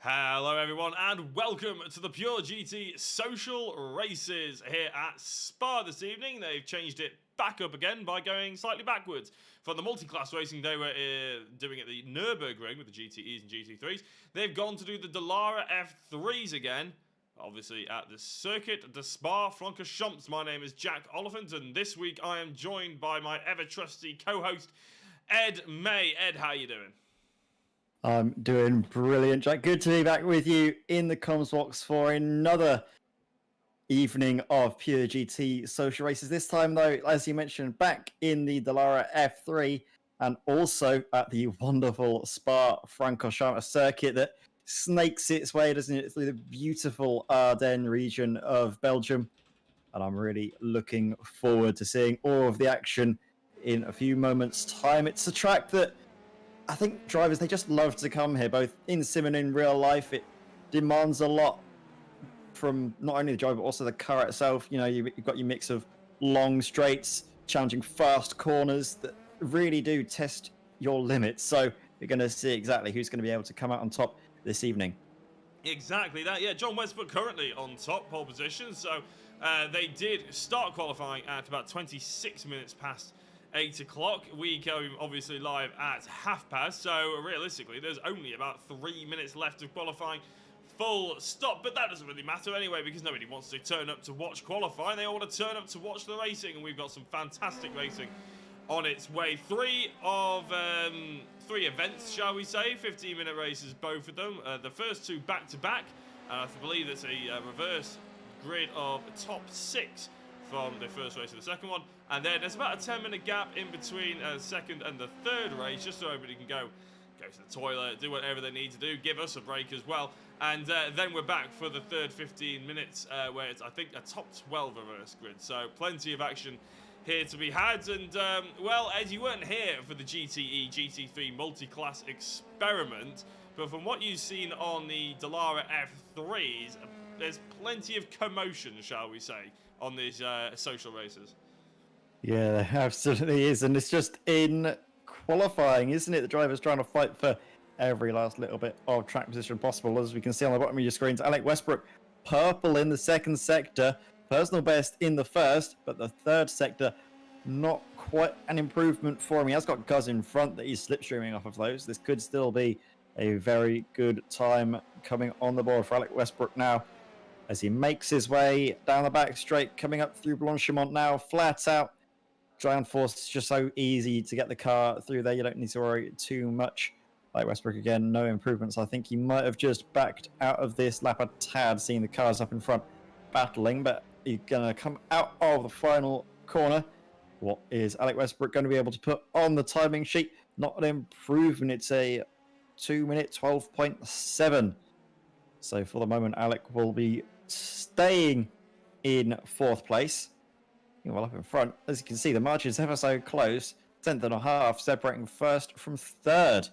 Hello everyone and welcome to the Pure GT social races here at Spa this evening. They've changed it back up again by going slightly backwards. From the multi-class racing they were doing at the Nürburgring with the GTEs and GT3s. They've gone to do the Dallara F3s again, obviously at the circuit de Spa-Francorchamps. My name is Jack Oliphant and this week I am joined by my ever-trusty co-host Ed May. Ed, how you doing? I'm doing brilliant, Jack. Good to be back with you in the comms box for another evening of Pure GT social races. This time, though, as you mentioned, back in the Dallara F3 and also at the wonderful Spa-Francorchamps circuit that snakes its way, doesn't it, through the beautiful Ardennes region of Belgium. And I'm really looking forward to seeing all of the action in a few moments' time. It's a track that I think drivers, they just love to come here, both in sim and in real life. It demands a lot from not only the driver, but also the car itself. You know, you've got your mix of long straights, challenging fast corners that really do test your limits. So you're going to see exactly who's going to be able to come out on top this evening. Exactly that, yeah. John Westbrook currently on top, pole position. So they did start qualifying at about 26 minutes past 8 o'clock. We go obviously live at past, so realistically there's only about 3 minutes left of qualifying full stop, but that doesn't really matter anyway because nobody wants to turn up to watch qualifying. They all want to turn up to watch the racing, and we've got some fantastic racing on its way. Three events, shall we say, 15-minute races, both of them. The first two back-to-back, and I believe it's a reverse grid of top 6 from the first race to the second one, and then there's about a 10-minute gap in between the second and the third race, just so everybody can go to the toilet, do whatever they need to do, give us a break as well, and then we're back for the third 15 minutes, where it's, I think, a top 12 reverse grid, so plenty of action here to be had. And well, Ed, you weren't here for the GTE GT3 multi-class experiment, but from what you've seen on the Dallara F3s, there's plenty of commotion, shall we say, on these social races. Yeah, there absolutely is. And it's just in qualifying, isn't it? The driver's trying to fight for every last little bit of track position possible. As we can see on the bottom of your screens, Alex Westbrook, purple in the second sector, personal best in the first, but the third sector, not quite an improvement for him. He has got Guz in front that he's slipstreaming off of those. This could still be a very good time coming on the board for Alex Westbrook now, as he makes his way down the back straight, coming up through Blanchimont now, flat out. Downforce, it's just so easy to get the car through there. You don't need to worry too much. Like Westbrook again, no improvements. I think he might have just backed out of this lap a tad, seeing the cars up in front battling, but he's going to come out of the final corner. What is Alex Westbrook going to be able to put on the timing sheet? Not an improvement. It's a 2-minute 12.7. So for the moment, Alec will be staying in 4th place. Well, up in front, as you can see, the margin's ever so close. 10.5 separating first from third.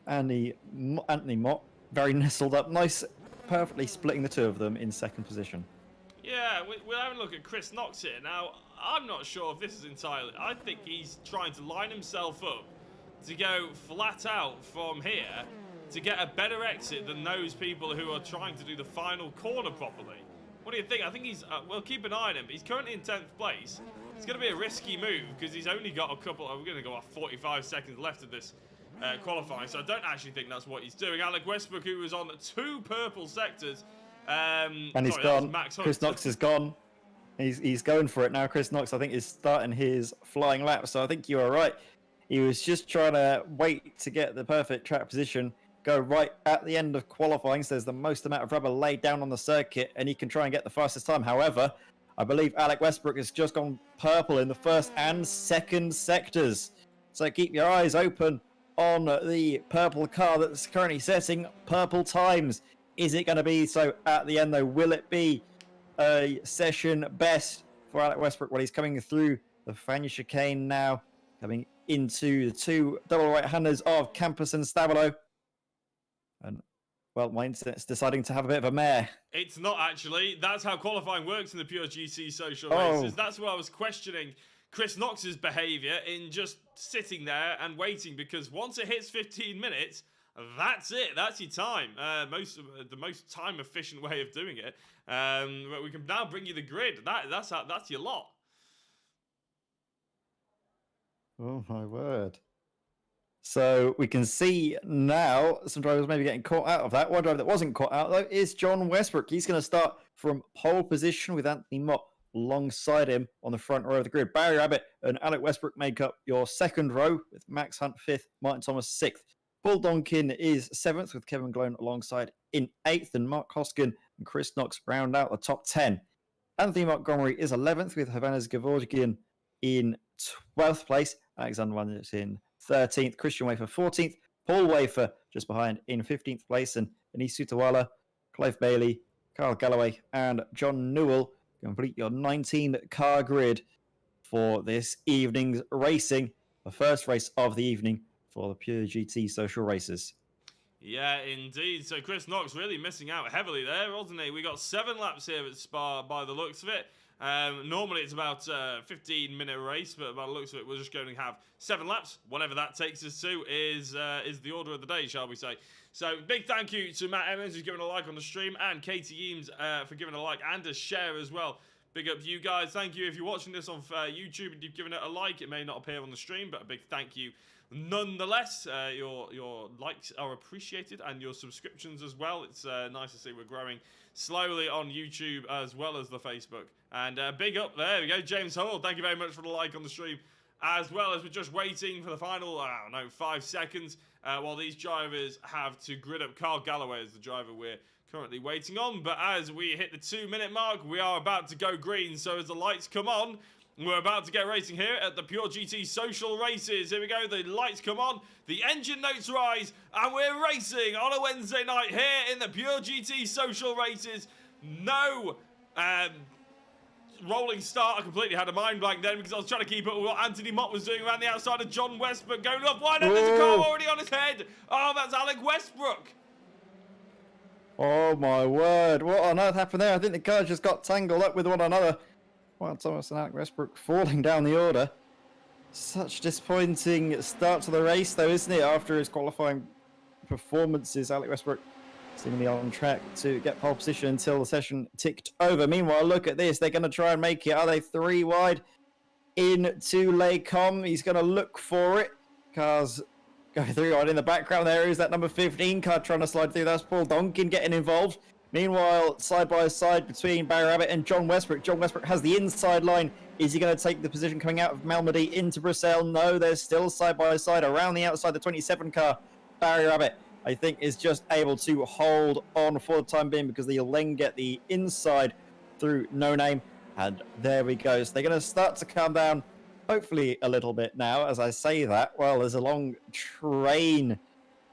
Anthony Mott, very nestled up. Nice, perfectly splitting the two of them in second position. Yeah, we'll have a look at Chris Knox here. Now, I'm not sure if this is entirely... I think he's trying to line himself up to go flat out from here to get a better exit than those people who are trying to do the final corner properly. What do you think? I think he's... we'll keep an eye on him. He's currently in 10th place. It's going to be a risky move because he's only got a couple... we're going to go off 45 seconds left of this qualifying, so I don't actually think that's what he's doing. Alec Westbrook, who was on 2 purple sectors... and he's gone. Chris Knox is gone. He's going for it now. Chris Knox, I think, is starting his flying lap, so I think you are right. He was just trying to wait to get the perfect track position, go right at the end of qualifying, so there's the most amount of rubber laid down on the circuit, and he can try and get the fastest time. However, I believe Alex Westbrook has just gone purple in the first and second sectors. So keep your eyes open on the purple car that's currently setting purple times. Is it going to be so at the end, though? Will it be a session best for Alex Westbrook? Well, he's coming through the Fagnes chicane now, coming into the 2 double right-handers of Campos and Stabilo. And, well, my internet's deciding to have a bit of a mare. It's not, actually. That's how qualifying works in the Pure GC social races. That's why I was questioning Chris Knox's behaviour in just sitting there and waiting, because once it hits 15 minutes, that's it. That's your time. The most time efficient way of doing it. But we can now bring you the grid. That's your lot. Oh my word. So we can see now some drivers maybe getting caught out of that. One driver that wasn't caught out, though, is John Westbrook. He's going to start from pole position with Anthony Mott alongside him on the front row of the grid. Barry Abbott and Alec Westbrook make up your second row, with Max Hunt 5th, Martin Thomas 6th. Paul Donkin is 7th, with Kevin Glone alongside in 8th, and Mark Hoskin and Chris Knox round out the top 10. Anthony Montgomery is 11th, with Havanas Gevorgian in 12th place. Alexander Van is in 13th, Christian Wafer 14th, Paul Wafer just behind in 15th place, and Anis Sutawala, Clive Bailey, Carl Galloway, and John Newell complete your 19-car grid for this evening's racing, the first race of the evening for the Pure GT Social Races. Yeah, indeed. So Chris Knox really missing out heavily there, wasn't he? We got 7 laps here at Spa by the looks of it. Normally it's about a 15-minute race, but by the looks of it, we're just going to have 7 laps. Whatever that takes us to is the order of the day, shall we say. So big thank you to Matt Evans, who's given a like on the stream, and Katie Eames for giving a like and a share as well. Big up to you guys. Thank you if you're watching this on YouTube and you've given it a like. It may not appear on the stream, but a big thank you nonetheless. Your likes are appreciated, and your subscriptions as well. It's nice to see we're growing slowly on YouTube as well as the Facebook. And big up, there we go, James Howell. Thank you very much for the like on the stream, as well as we're just waiting for the final, 5 seconds while these drivers have to grid up. Carl Galloway is the driver we're currently waiting on, but as we hit the 2-minute mark, we are about to go green. So as the lights come on, we're about to get racing here at the Pure GT Social Races. Here we go, the lights come on, the engine notes rise, and we're racing on a Wednesday night here in the Pure GT Social Races. No rolling start. I completely had a mind blank then because I was trying to keep up with what Anthony Mott was doing around the outside of John Westbrook. Going up wide, and there's a car already on his head. Oh, that's Alec Westbrook. Oh my word, what on earth happened there? I think the cars just got tangled up with one another. Well, Thomas and Alec Westbrook falling down the order. Such disappointing start to the race though, isn't it? After his qualifying performances, Alec Westbrook seemingly on track to get pole position until the session ticked over. Meanwhile, look at this. They're going to try and make it. Are they 3 wide into Lecom? He's going to look for it. Cars go 3 wide in the background. There is that number 15 car trying to slide through. That's Paul Donkin getting involved. Meanwhile, side by side between Barry Abbott and John Westbrook. John Westbrook has the inside line. Is he going to take the position coming out of Malmedy into Brussels? No, they're still side by side around the outside. The 27 car, Barry Abbott, I think, is just able to hold on for the time being because they'll then get the inside through No Name. And there we go. So they're going to start to calm down, hopefully a little bit now. As I say that, well, there's a long train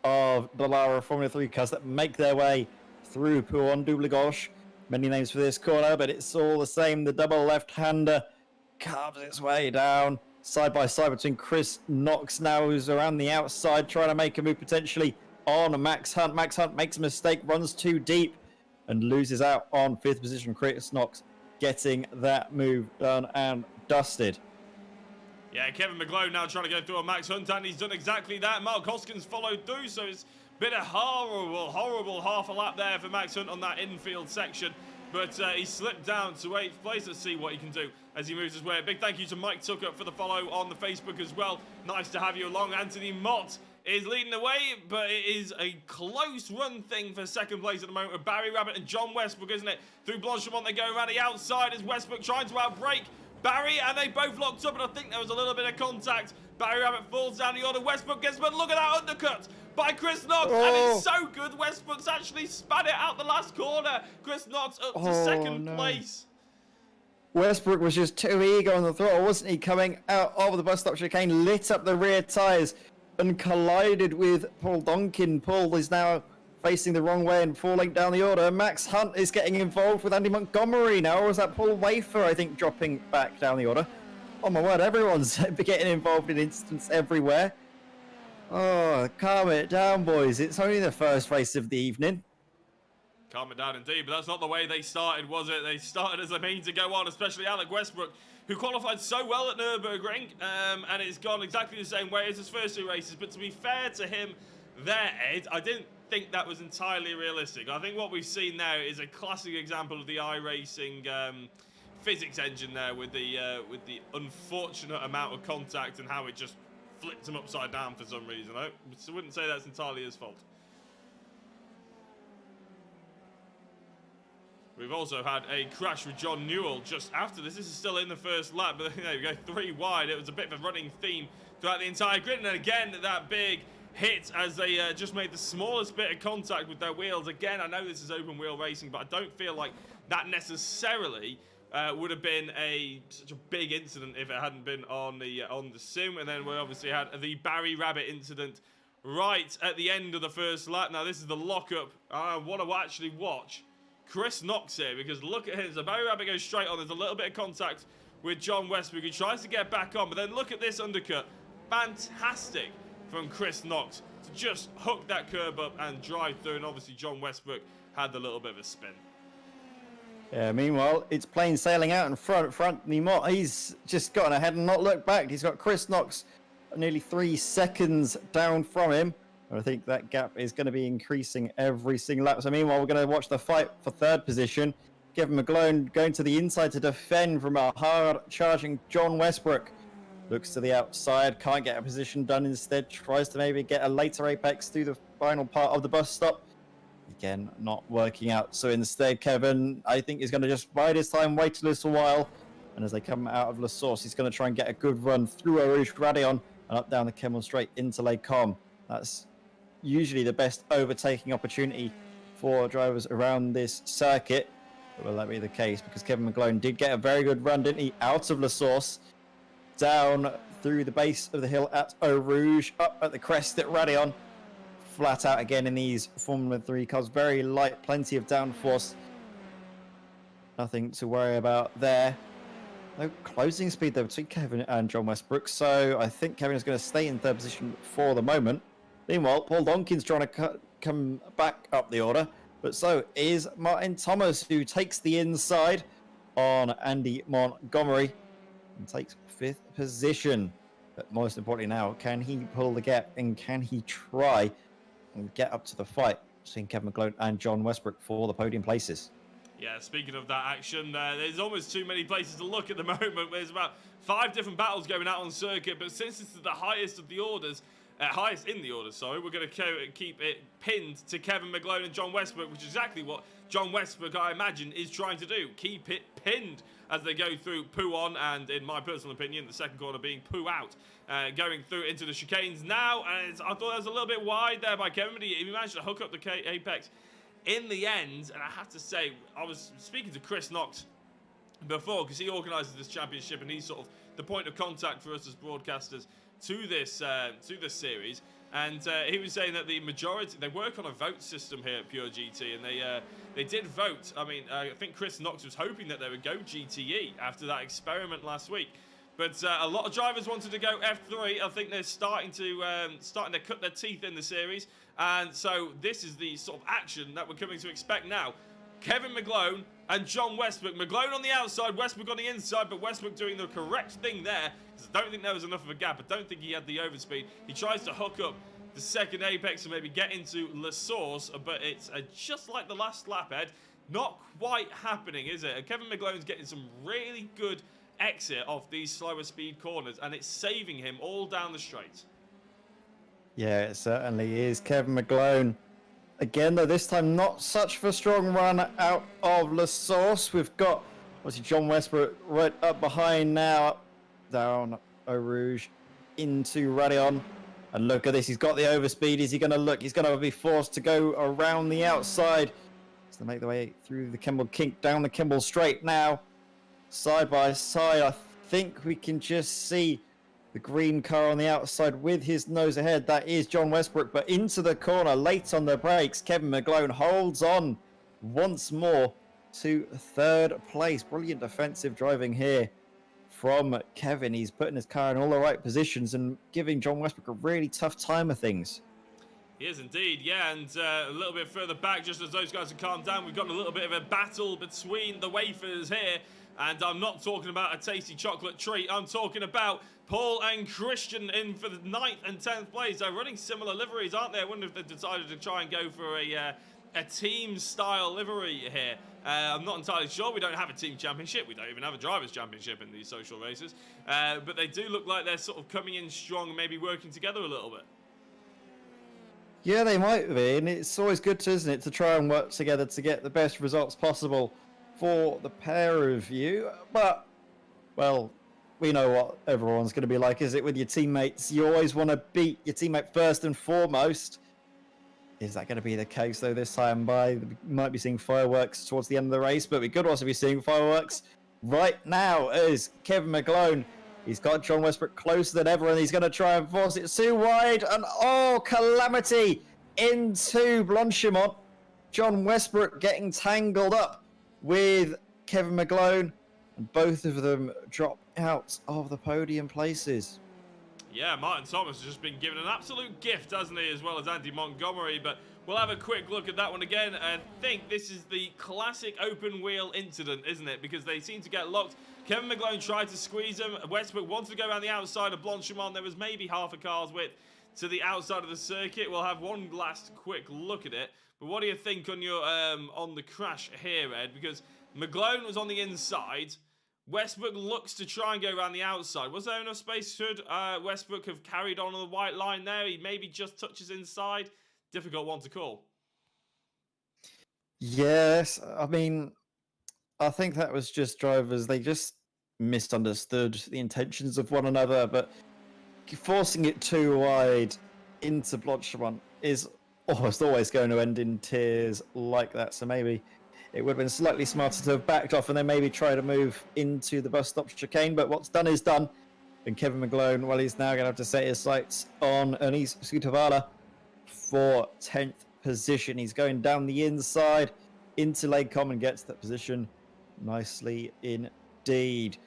of Dallara Formula 3 cars that make their way through Pouan Double Gauche. Many names for this corner, but it's all the same. The double left-hander carves its way down side by side between Chris Knox now, who's around the outside trying to make a move potentially on Max Hunt. Max Hunt makes a mistake, runs too deep and loses out on 5th position. Chris Knox getting that move done and dusted. Yeah, Kevin McGlone now trying to go through on Max Hunt, and he's done exactly that. Mark Hoskins followed through, so it's been a horrible half a lap there for Max Hunt on that infield section. But he slipped down to 8th place. Let's see what he can do as he moves his way. A big thank you to Mike Tucker for the follow on the Facebook as well. Nice to have you along. Anthony Mott is leading the way, but it is a close run thing for second place at the moment with Barry Rabbit and John Westbrook, isn't it? Through Blanchemont, they go around the outside as Westbrook trying to outbrake Barry, and they both locked up, and I think there was a little bit of contact. Barry Rabbit falls down the order. Westbrook gets, but look at that undercut by Chris Knox, and it's so good. Westbrook's actually spat it out the last corner. Chris Knox up to second place. Westbrook was just too eager on the throttle, wasn't he? Coming out of the bus stop chicane, lit up the rear tyres and collided with Paul Donkin. Paul is now facing the wrong way and falling down the order. Max Hunt is getting involved with Andy Montgomery now, or is that Paul Wafer, I think, dropping back down the order? Oh my word, everyone's getting involved in incidents everywhere. Oh, calm it down, boys. It's only the first race of the evening. Calm it down indeed, but that's not the way they started, was it? They started as a mean to go on, especially Alec Westbrook, who qualified so well at Nürburgring, and it's gone exactly the same way as his first 2 races. But to be fair to him, there, Ed, I didn't think that was entirely realistic. I think what we've seen now is a classic example of the iRacing physics engine there, with the unfortunate amount of contact and how it just flipped him upside down for some reason. I wouldn't say that's entirely his fault. We've also had a crash with John Newell just after this. This is still in the first lap, but there we go, 3 wide. It was a bit of a running theme throughout the entire grid. And then again, that big hit as they just made the smallest bit of contact with their wheels. Again, I know this is open wheel racing, but I don't feel like that necessarily would have been such a big incident if it hadn't been on the sim. And then we obviously had the Barry Rabbit incident right at the end of the first lap. Now, this is the lockup. I want to actually watch Chris Knox here, because look at him. So Barry Rabbit goes straight on. There's a little bit of contact with John Westbrook. He tries to get back on, but then look at this undercut. Fantastic from Chris Knox to just hook that curb up and drive through. And obviously John Westbrook had the little bit of a spin. Yeah, meanwhile, it's plain sailing out in front. He's just gotten ahead and not looked back. He's got Chris Knox nearly 3 seconds down from him. And I think that gap is going to be increasing every single lap. So meanwhile, we're going to watch the fight for 3rd position. Kevin McGlone going to the inside to defend from a hard-charging John Westbrook. Looks to the outside, can't get a position done. Instead, tries to maybe get a later apex through the final part of the bus stop. Again, not working out. So instead, Kevin, I think, is going to just bide his time, wait a little while. And as they come out of La Source, he's going to try and get a good run through Rouge Radion and up down the Kemmel Straight into Lake Com. That's usually the best overtaking opportunity for drivers around this circuit. But will that be the case? Because Kevin McGlone did get a very good run, didn't he? Out of La Source, down through the base of the hill at Eau Rouge, up at the crest at Radion. Flat out again in these Formula 3 cars. Very light, plenty of downforce. Nothing to worry about there. No closing speed though between Kevin and John Westbrook. So I think Kevin is going to stay in 3rd position for the moment. Meanwhile, Paul Donkin's trying to come back up the order. But so is Martin Thomas, who takes the inside on Andy Montgomery and takes 5th position. But most importantly now, can he pull the gap and can he try and get up to the fight between Kevin McGlone and John Westbrook for the podium places? Yeah, speaking of that action, there's almost too many places to look at the moment. There's about 5 different battles going out on circuit, but since this is the highest of the orders, highest in the order, sorry, we're going to keep it pinned to Kevin McGlone and John Westbrook, which is exactly what John Westbrook, I imagine, is trying to do. Keep it pinned as they go through Poo on, and in my personal opinion, the second corner being Poo out, going through into the chicanes now. And I thought that was a little bit wide there by Kevin, but he managed to hook up the apex in the end. And I have to say, I was speaking to Chris Knox before, because he organises this championship and he's sort of the point of contact for us as broadcasters to this series, and he was saying that the majority, they work on a vote system here at Pure GT, and they did vote. I mean, I think Chris Knox was hoping that they would go GTE after that experiment last week, but a lot of drivers wanted to go F3. I think they're starting to cut their teeth in the series, and so this is the sort of action that we're coming to expect now. Kevin McGlone and John Westbrook. McGlone on the outside, Westbrook on the inside, but Westbrook doing the correct thing there, because I don't think there was enough of a gap. I don't think he had the overspeed. He tries to hook up the second apex and maybe get into La Source, but it's just like the last lap, Ed. Not quite happening, is it? And Kevin McGlone's getting some really good exit off these slower speed corners, and it's saving him all down the straight. Yeah, it certainly is. Kevin McGlone. Again, though, this time not such of a strong run out of La Source. We've got, obviously, John Westbrook right up behind now, down Eau Rouge into Radion. And look at this, he's got the overspeed. Is he going to look? He's going to be forced to go around the outside. So make the way through the Kimball Kink, down the Kimball Straight now. Side by side, I think we can just see the green car on the outside with his nose ahead. That is John Westbrook, but into the corner, late on the brakes. Kevin McGlone holds on once more to 3rd place. Brilliant defensive driving here from Kevin. He's putting his car in all the right positions and giving John Westbrook a really tough time of things. He is indeed, yeah, and a little bit further back, just as those guys have calmed down, we've got a little bit of a battle between the wafers here. And I'm not talking about a tasty chocolate treat. I'm talking about Paul and Christian in for the 9th and 10th place. They're running similar liveries, aren't they? I wonder if they've decided to try and go for a team-style livery here. I'm not entirely sure. We don't have a team championship. We don't even have a drivers' championship in these social races. But they do look like they're sort of coming in strong and maybe working together a little bit. Yeah, they might be, and it's always good, isn't it, to try and work together to get the best results possible for the pair of you. But, well, we know what everyone's going to be like, is it, with your teammates? You always want to beat your teammate first and foremost. Is that going to be the case, though, this time? We might be seeing fireworks towards the end of the race, but we could also be seeing fireworks right now as Kevin McGlone, he's got John Westbrook closer than ever, and he's going to try and force it too wide. And oh, calamity into Blanchimont. John Westbrook getting tangled up with Kevin McGlone, and both of them drop out of the podium places. Yeah, Martin Thomas has just been given an absolute gift, hasn't he, as well as Andy Montgomery. But we'll have a quick look at that one again. I think this is the classic open wheel incident, isn't it? Because they seem to get locked. Kevin McGlone tried to squeeze him. Westbrook wanted to go around the outside of Blanchimont. There was maybe half a car's width to the outside of the circuit. We'll have one last quick look at it. But what do you think on your on the crash here, Ed? Because McGlone was on the inside. Westbrook looks to try and go around the outside. Was there enough space? Should Westbrook have carried on the white line there? He maybe just touches inside. Difficult one to call. Yes, I mean, I think that was just drivers. They just misunderstood the intentions of one another, but forcing it too wide into Blanchimont is almost always going to end in tears like that. So maybe it would have been slightly smarter to have backed off and then maybe try to move into the bus stop chicane. But what's done is done. And Kevin McGlone, well, he's now going to have to set his sights on Ernest Scutavala for 10th position. He's going down the inside into Lake Common, gets that position nicely indeed.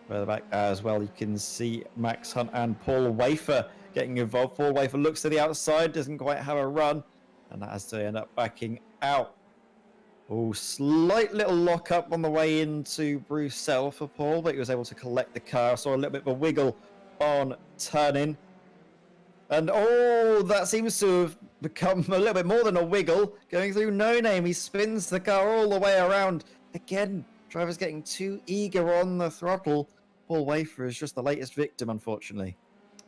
Further back as well, you can see Max Hunt and Paul Wafer getting involved. Paul Wafer looks to the outside, doesn't quite have a run, and that has to end up backing out. Oh, slight little lock up on the way into Bruxelles for Paul, but he was able to collect the car. Saw a little bit of a wiggle on turning. And oh, that seems to have become a little bit more than a wiggle. Going through No Name, he spins the car all the way around. Again, driver's getting too eager on the throttle. Paul Wafer is just the latest victim, unfortunately.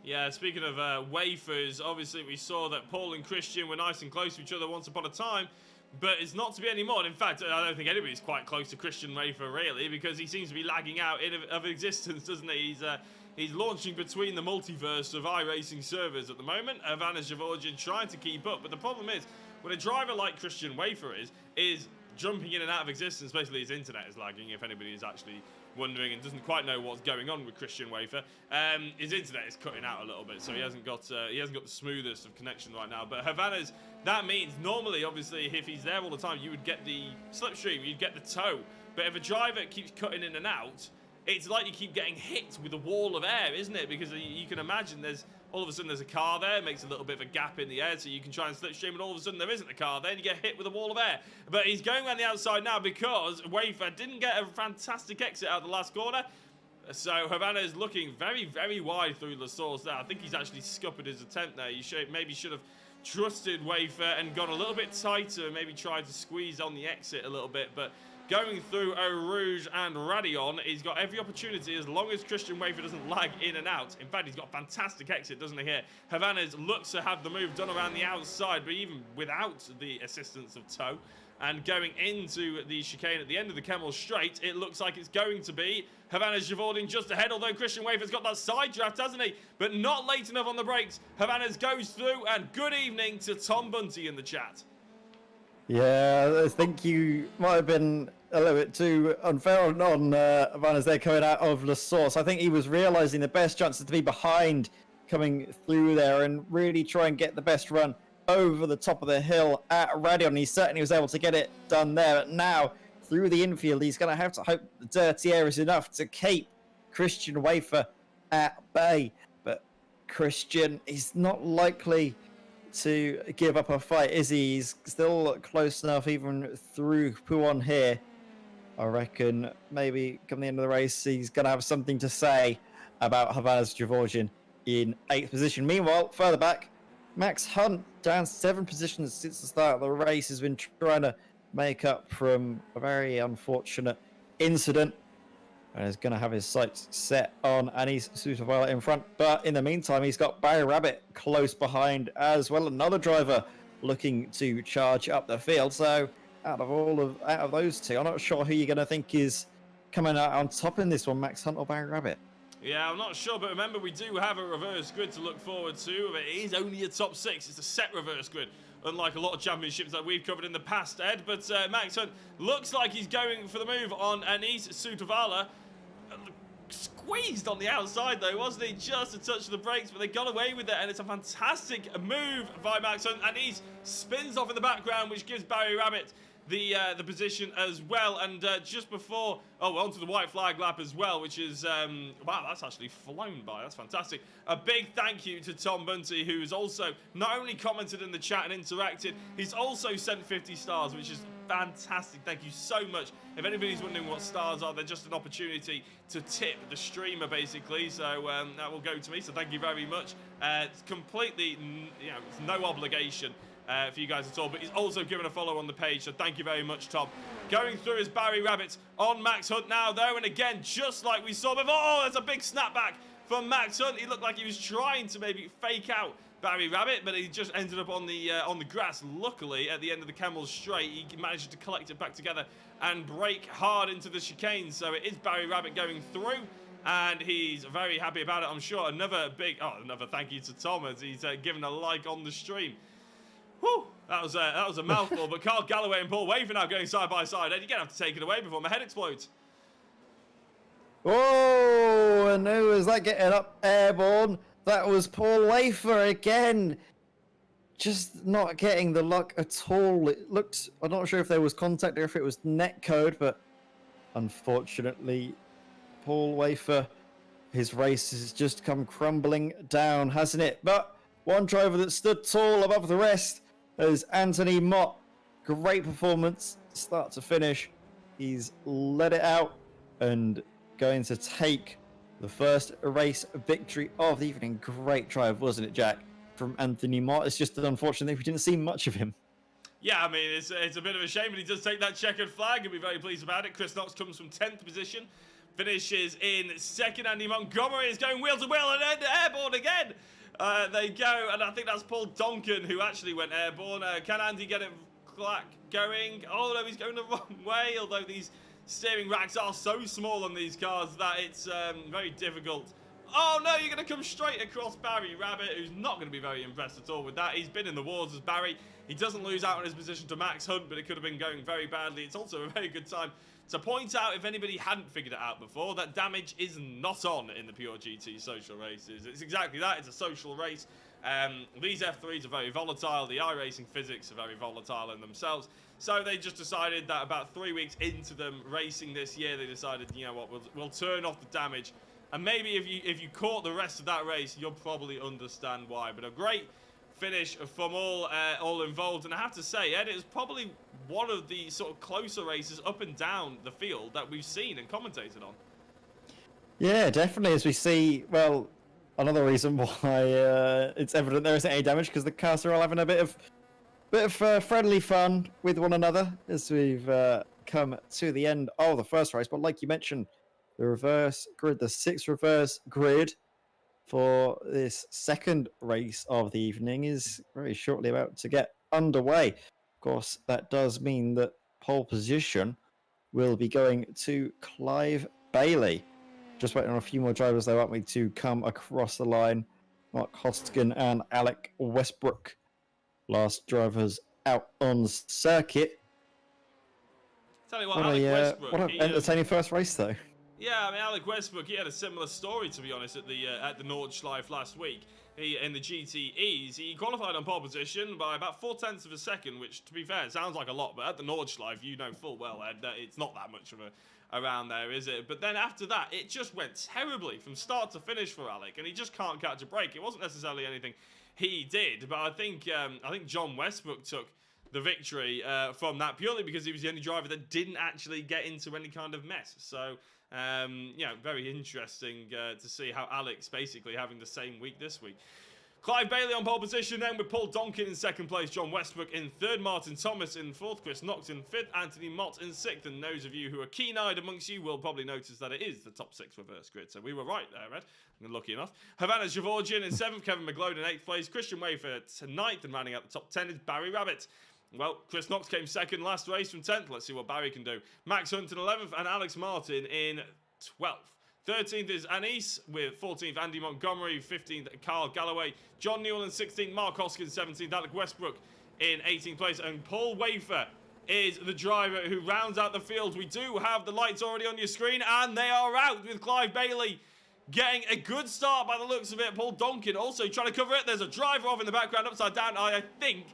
Yeah, speaking of wafers, obviously we saw that Paul and Christian were nice and close to each other once upon a time. But it's not to be anymore. And in fact, I don't think anybody's quite close to Christian Wafer, really, because he seems to be lagging out of existence, doesn't he? He's launching between the multiverse of iRacing servers at the moment. Havana Gevorgian trying to keep up. But the problem is, when a driver like Christian Wafer is jumping in and out of existence, basically his internet is lagging, if anybody is actually wondering and doesn't quite know what's going on with Christian Wafer. His internet is cutting out a little bit, so he hasn't got the smoothest of connection right now. But Havana's, that means normally, obviously, if he's there all the time, you would get the slipstream, you'd get the tow. But if a driver keeps cutting in and out, it's like you keep getting hit with a wall of air, isn't it? Because you can imagine all of a sudden there's a car there, it makes a little bit of a gap in the air, so you can try and slipstream, and all of a sudden there isn't a car there, and you get hit with a wall of air. But he's going around the outside now because Wafer didn't get a fantastic exit out of the last corner. So Havana is looking very, very wide through the source there. I think he's actually scuppered his attempt there. You maybe should have trusted Wafer and gone a little bit tighter, and maybe tried to squeeze on the exit a little bit. But going through Eau Rouge and Radion, he's got every opportunity as long as Christian Wafer doesn't lag in and out. In fact, he's got a fantastic exit, doesn't he, here? Havana's looks to have the move done around the outside, but even without the assistance of tow. And going into the chicane at the end of the Kemmel Straight, it looks like it's going to be Havana Gevorgian just ahead, although Christian Wafer's got that side draft, hasn't he? But not late enough on the brakes. Havana's goes through, and good evening to Tom Bunty in the chat. Yeah, I think you might have been a little bit too unfair on Havana's there coming out of the source. I think he was realising the best chances to be behind coming through there and really try and get the best run over the top of the hill at Radion. He certainly was able to get it done there. But now, through the infield, he's going to have to hope the dirty air is enough to keep Christian Wafer at bay. But Christian is not likely to give up a fight, is he? He's still close enough even through Pouon here. I reckon maybe come the end of the race, he's going to have something to say about Havana's Gevorgian in 8th position. Meanwhile, further back, Max Hunt down 7 positions since the start of the race, has been trying to make up from a very unfortunate incident and is going to have his sights set on Anis Sutavalla in front. But in the meantime, he's got Barry Rabbit close behind as well. Another driver looking to charge up the field. So out of those two, I'm not sure who you're going to think is coming out on top in this one, Max Hunt or Barry Rabbit. Yeah, I'm not sure, but remember we do have a reverse grid to look forward to. But it is only a top 6. It's a set reverse grid, unlike a lot of championships that we've covered in the past, Ed. But Max Hunt looks like he's going for the move on Anis Sutavalla. Squeezed on the outside though, wasn't he? Just a touch of the brakes, but they got away with it, and it's a fantastic move by Max Hunt, and he spins off in the background, which gives Barry Rabbit the position as well. And just before, onto the white flag lap as well, which is wow, that's actually flown by. That's fantastic. A big thank you to Tom Bunty, who has also not only commented in the chat and interacted, he's also sent 50 stars, which is fantastic. Thank you so much. If anybody's wondering what stars are, they're just an opportunity to tip the streamer, basically. So that will go to me. So thank you very much. It's completely, it's no obligation for you guys at all. But he's also given a follow on the page. So thank you very much, Tom. Going through his Barry Rabbit on Max Hunt now, though, and again, just like we saw before. Oh, there's a big snapback from Max Hunt. He looked like he was trying to maybe fake out Barry Rabbit, but he just ended up on the grass. Luckily, at the end of the Camel Straight, he managed to collect it back together and brake hard into the chicane. So it is Barry Rabbit going through, and he's very happy about it, I'm sure. Another thank you to Tom, as he's given a like on the stream. Whew, that was a mouthful. But Carl Galloway and Paul Wafer now going side by side. And you're gonna have to take it away before my head explodes. Oh, and who was that getting up airborne? That was Paul Wafer again. Just not getting the luck at all. It looked, I'm not sure if there was contact or if it was net code, but unfortunately, Paul Wafer, his race has just come crumbling down, hasn't it? But one driver that stood tall above the rest is Anthony Mott. Great performance, start to finish. He's let it out and going to take the first race victory of the evening. Great drive, wasn't it, Jack? From Anthony Mott. It's just unfortunate we didn't see much of him. Yeah, I mean, it's a bit of a shame, but he does take that checkered flag and be very pleased about it. Chris Knox comes from 10th position, finishes in 2nd. Andy Montgomery is going wheel to wheel and airborne again. They go, and I think that's Paul Donkin who actually went airborne. Can Andy get it going? Oh no, he's going the wrong way, although these steering racks are so small on these cars that it's very difficult. Oh no, you're going to come straight across Barry Rabbit, who's not going to be very impressed at all with that. He's been in the wars as Barry. He doesn't lose out on his position to Max Hunt, but it could have been going very badly. It's also a very good time to point out, if anybody hadn't figured it out before, that damage is not on in the Pure GT social races. It's exactly that. It's a social race. These F3s are very volatile. The iRacing physics are very volatile in themselves. So they just decided that about 3 weeks into them racing this year, they decided, you know what, we'll turn off the damage. And maybe if you caught the rest of that race, you'll probably understand why. But a great finish from all involved. And I have to say, Ed, it was probably one of the sort of closer races up and down the field that we've seen and commentated on. Yeah, definitely. As we see, well, another reason why it's evident there isn't any damage, because the cars are all having a bit of friendly fun with one another as we've come to the end of the first race. But like you mentioned, the reverse grid, the 6th reverse grid for this second race of the evening is very shortly about to get underway. Of course, that does mean that pole position will be going to Clive Bailey. Just waiting on a few more drivers, though, aren't we, to come across the line. Mark Hostigan and Alec Westbrook, last drivers out on circuit. Tell you what, Alec Westbrook, what an entertaining first race, though. Yeah, I mean, Alec Westbrook, he had a similar story, to be honest, at the Nordschleife last week. In the GTEs, he qualified on pole position by about 0.4 of a second, which, to be fair, sounds like a lot, but at the Nordschleife, you know full well, Ed, that it's not that much of a around there, is it? But then after that, it just went terribly from start to finish for Alec, and he just can't catch a break. It wasn't necessarily anything he did, but I think John Westbrook took the victory from that, purely because he was the only driver that didn't actually get into any kind of mess. So, yeah, very interesting to see how Alex basically having the same week this week. Clive Bailey on pole position then, with Paul Donkin in second place, John Westbrook in third, Martin Thomas in fourth, Chris Knox in fifth, Anthony Mott in sixth. And those of you who are keen-eyed amongst you will probably notice that it is the top 6 reverse grid. So we were right there, Ed. Lucky enough. Havana Gevorgian in seventh, Kevin McGlone in eighth place, Christian Wafer to ninth, and rounding out the top 10 is Barry Rabbit. Well, Chris Knox came second last race from 10th. Let's see what Barry can do. Max Hunt in 11th, and Alex Martin in 12th. 13th is Anise, with 14th Andy Montgomery, 15th Carl Galloway, John Newell in 16th, Mark Hoskins 17th, Alec Westbrook in 18th place, and Paul Wafer is the driver who rounds out the field. We do have the lights already on your screen, and they are out with Clive Bailey getting a good start by the looks of it. Paul Donkin also trying to cover it. There's a driver off in the background, upside down. I think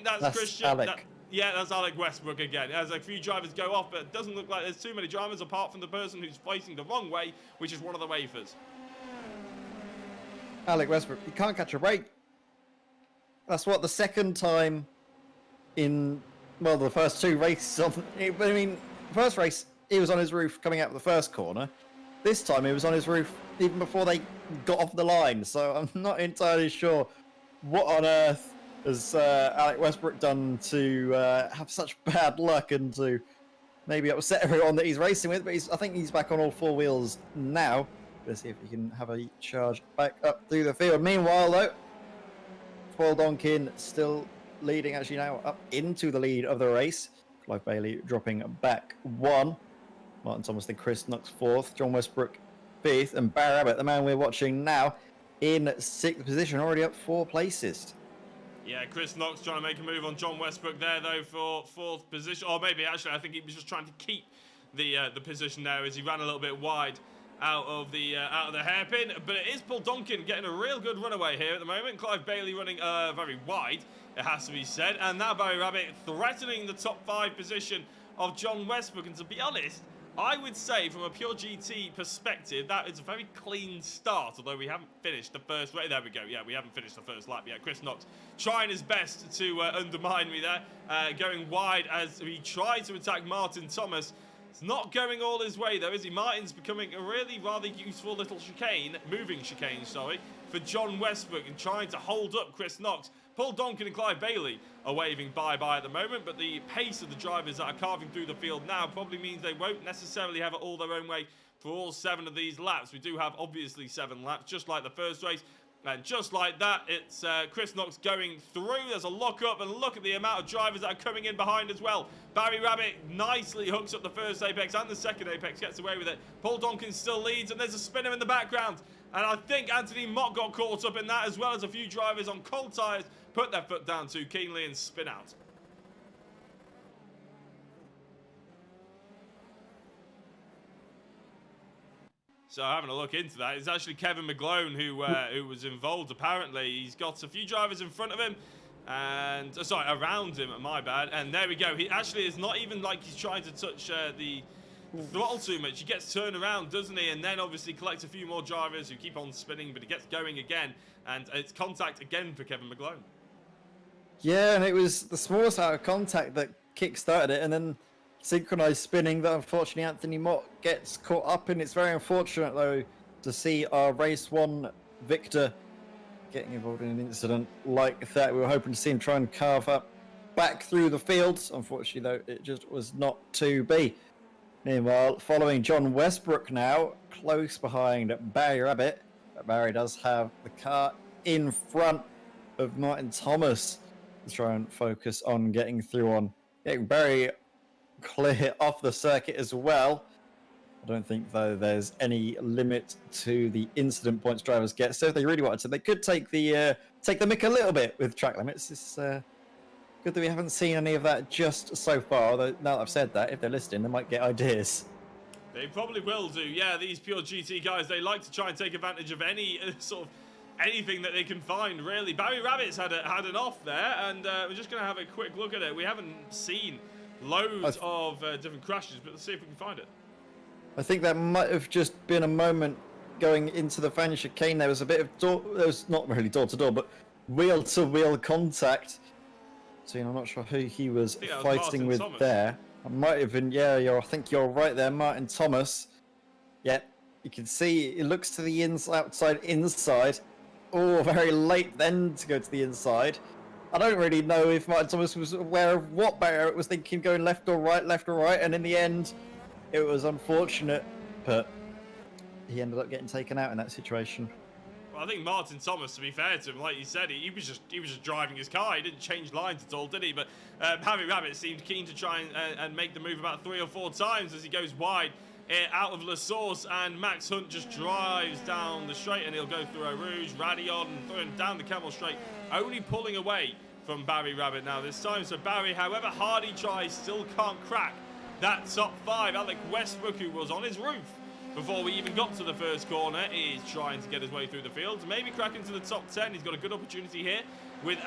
that's Christian. Alec. Yeah, that's Alec Westbrook again. As a few drivers go off, but it doesn't look like there's too many drivers apart from the person who's facing the wrong way, which is one of the wafers. Alec Westbrook, you can't catch a break. That's what the second time in, well, the first 2 races. I mean, first race, he was on his roof coming out of the first corner. This time, he was on his roof even before they got off the line. So I'm not entirely sure what on earth has Alec Westbrook done to have such bad luck and to maybe upset everyone that he's racing with. But I think he's back on all 4 wheels now. Let's see if he can have a charge back up through the field. Meanwhile, though, Paul Donkin still leading, actually now up into the lead of the race. Clive Bailey dropping back 1. Martin Thomas then Chris Knox 4th. John Westbrook 5th. And Barry Abbott, the man we're watching now, in 6th position, already up 4 places. Yeah, Chris Knox trying to make a move on John Westbrook there, though, for 4th position. Or maybe, actually, I think he was just trying to keep the position there as he ran a little bit wide out of the hairpin. But it is Paul Donkin getting a real good runaway here at the moment. Clive Bailey running very wide, it has to be said. And now Barry Rabbit threatening the top 5 position of John Westbrook. And to be honest, I would say from a pure GT perspective, that is a very clean start, although we haven't finished the first race. There we go. Yeah, we haven't finished the first lap yet. Chris Knox trying his best to undermine me there, going wide as he tried to attack Martin Thomas. It's not going all his way, though, is he? Martin's becoming a really rather useful little chicane, moving chicane, sorry, for John Westbrook and trying to hold up Chris Knox. Paul Donkin and Clive Bailey are waving bye-bye at the moment, but the pace of the drivers that are carving through the field now probably means they won't necessarily have it all their own way for all 7 of these laps. We do have, obviously, 7 laps, just like the first race. And just like that, it's Chris Knox going through. There's a lock-up, and look at the amount of drivers that are coming in behind as well. Barry Rabbit nicely hooks up the first apex, and the second apex gets away with it. Paul Donkin still leads, and there's a spinner in the background. And I think Anthony Mott got caught up in that, as well as a few drivers on cold tyres put their foot down too keenly and spin out. So having a look into that, it's actually Kevin McGlone who was involved. Apparently, he's got a few drivers in front of him, and sorry, around him. My bad. And there we go. He actually is not even like he's trying to touch the throttle too much. He gets turned around, doesn't he? And then obviously collects a few more drivers who keep on spinning, but he gets going again, and it's contact again for Kevin McGlone. Yeah, and it was the smallest out of contact that kick-started it, and then synchronized spinning that unfortunately Anthony Mott gets caught up in. It's very unfortunate, though, to see our race 1 victor getting involved in an incident like that. We were hoping to see him try and carve up back through the field. Unfortunately, though, it just was not to be. Meanwhile, following John Westbrook now, close behind Barry Rabbit. Barry does have the car in front of Martin Thomas to try and focus on getting through on getting Barry clear off the circuit as well. I don't think, though, there's any limit to the incident points drivers get. So if they really wanted to, they could take the mick a little bit with track limits. It's good that we haven't seen any of that just so far. Although now that I've said that, if they're listening, they might get ideas. They probably will do. Yeah, these pure GT guys, they like to try and take advantage of any sort of anything that they can find, really. Barry Rabbit's had an off there, and we're just going to have a quick look at it. We haven't seen loads of different crashes, but let's see if we can find it. I think that might have just been a moment going into the fan chicane. There was a bit of there was not really door to door, but wheel to wheel contact. between. I'm not sure who he was think that was fighting Martin with Thomas. there. I might have been, yeah, I think you're right there, Martin Thomas. Yeah, you can see it looks to the outside, inside. Oh, very late then to go to the inside. I don't really know if Martin Thomas was aware of what barrier it was thinking, going left or right, and in the end, it was unfortunate, but he ended up getting taken out in that situation. Well, I think Martin Thomas, to be fair to him, like you said, he was just driving his car. He didn't change lines at all, did he? But Barry Rabbit seemed keen to try and make the move about 3 or 4 times as he goes wide out of La Source, and Max Hunt just drives down the straight, and he'll go through Eau Rouge, Radion, and throwing down the Camel Straight, only pulling away from Barry Rabbit now this time. So Barry, however hard he tries, still can't crack that top 5. Alec Westbrook, who was on his roof before we even got to the first corner, is trying to get his way through the field, maybe crack into the top 10. He's got a good opportunity here with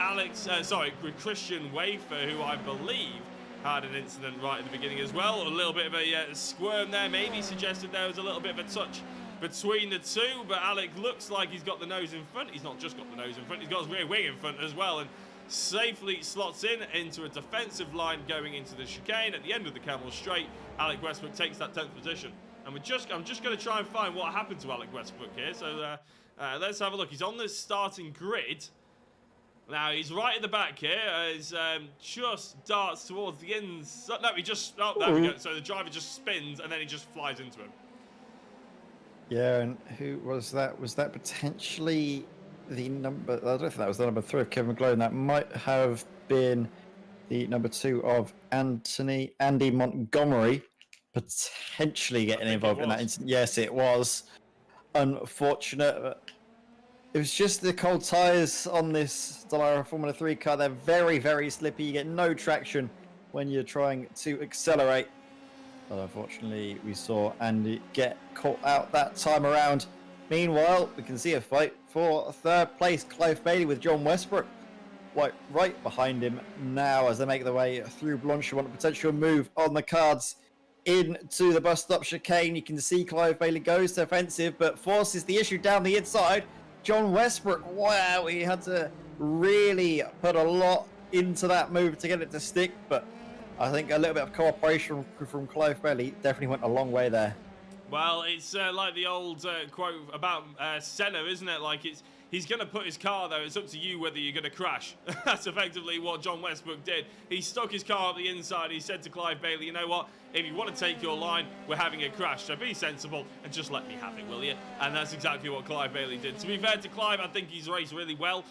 with Christian Wafer, who I believe had an incident right at the beginning as well. A little bit of a squirm there, maybe suggested there was a little bit of a touch between the two, but Alec looks like he's got the nose in front. He's not just got the nose in front, he's got his rear wing in front as well, and safely slots into a defensive line going into the chicane. At the end of the Camel Straight, Alec Westbrook takes that 10th position. And I'm just going to try and find what happened to Alec Westbrook here. So let's have a look. He's on the starting grid. Now, he's right at the back here. He's just darts towards the inside. No, there we go. So the driver just spins, and then he just flies into him. Yeah, and who was that? Was that potentially the number... I don't think that was the number 3 of Kevin McGlone. That might have been the number 2 of Andy Montgomery, potentially getting involved in that incident. Yes, it was. Unfortunate. It was just the cold tyres on this Dallara Formula 3 car. They're very, very slippy. You get no traction when you're trying to accelerate. But unfortunately, we saw Andy get caught out that time around. Meanwhile, we can see a fight for 3rd place. Clive Bailey with John Westbrook right behind him now as they make their way through Blanchimont. A potential move on the cards into the bus stop chicane. You can see Clive Bailey goes to offensive, but forces the issue down the inside. John Westbrook, wow, he had to really put a lot into that move to get it to stick, but I think a little bit of cooperation from Clive Bailey definitely went a long way there. Well, it's like the old quote about Senna, isn't it? Like, he's going to put his car there. It's up to you whether you're going to crash. That's effectively what John Westbrook did. He stuck his car up the inside. He said to Clive Bailey, you know what? If you want to take your line, we're having a crash. So be sensible and just let me have it, will you? And that's exactly what Clive Bailey did. To be fair to Clive, I think he's raced really well.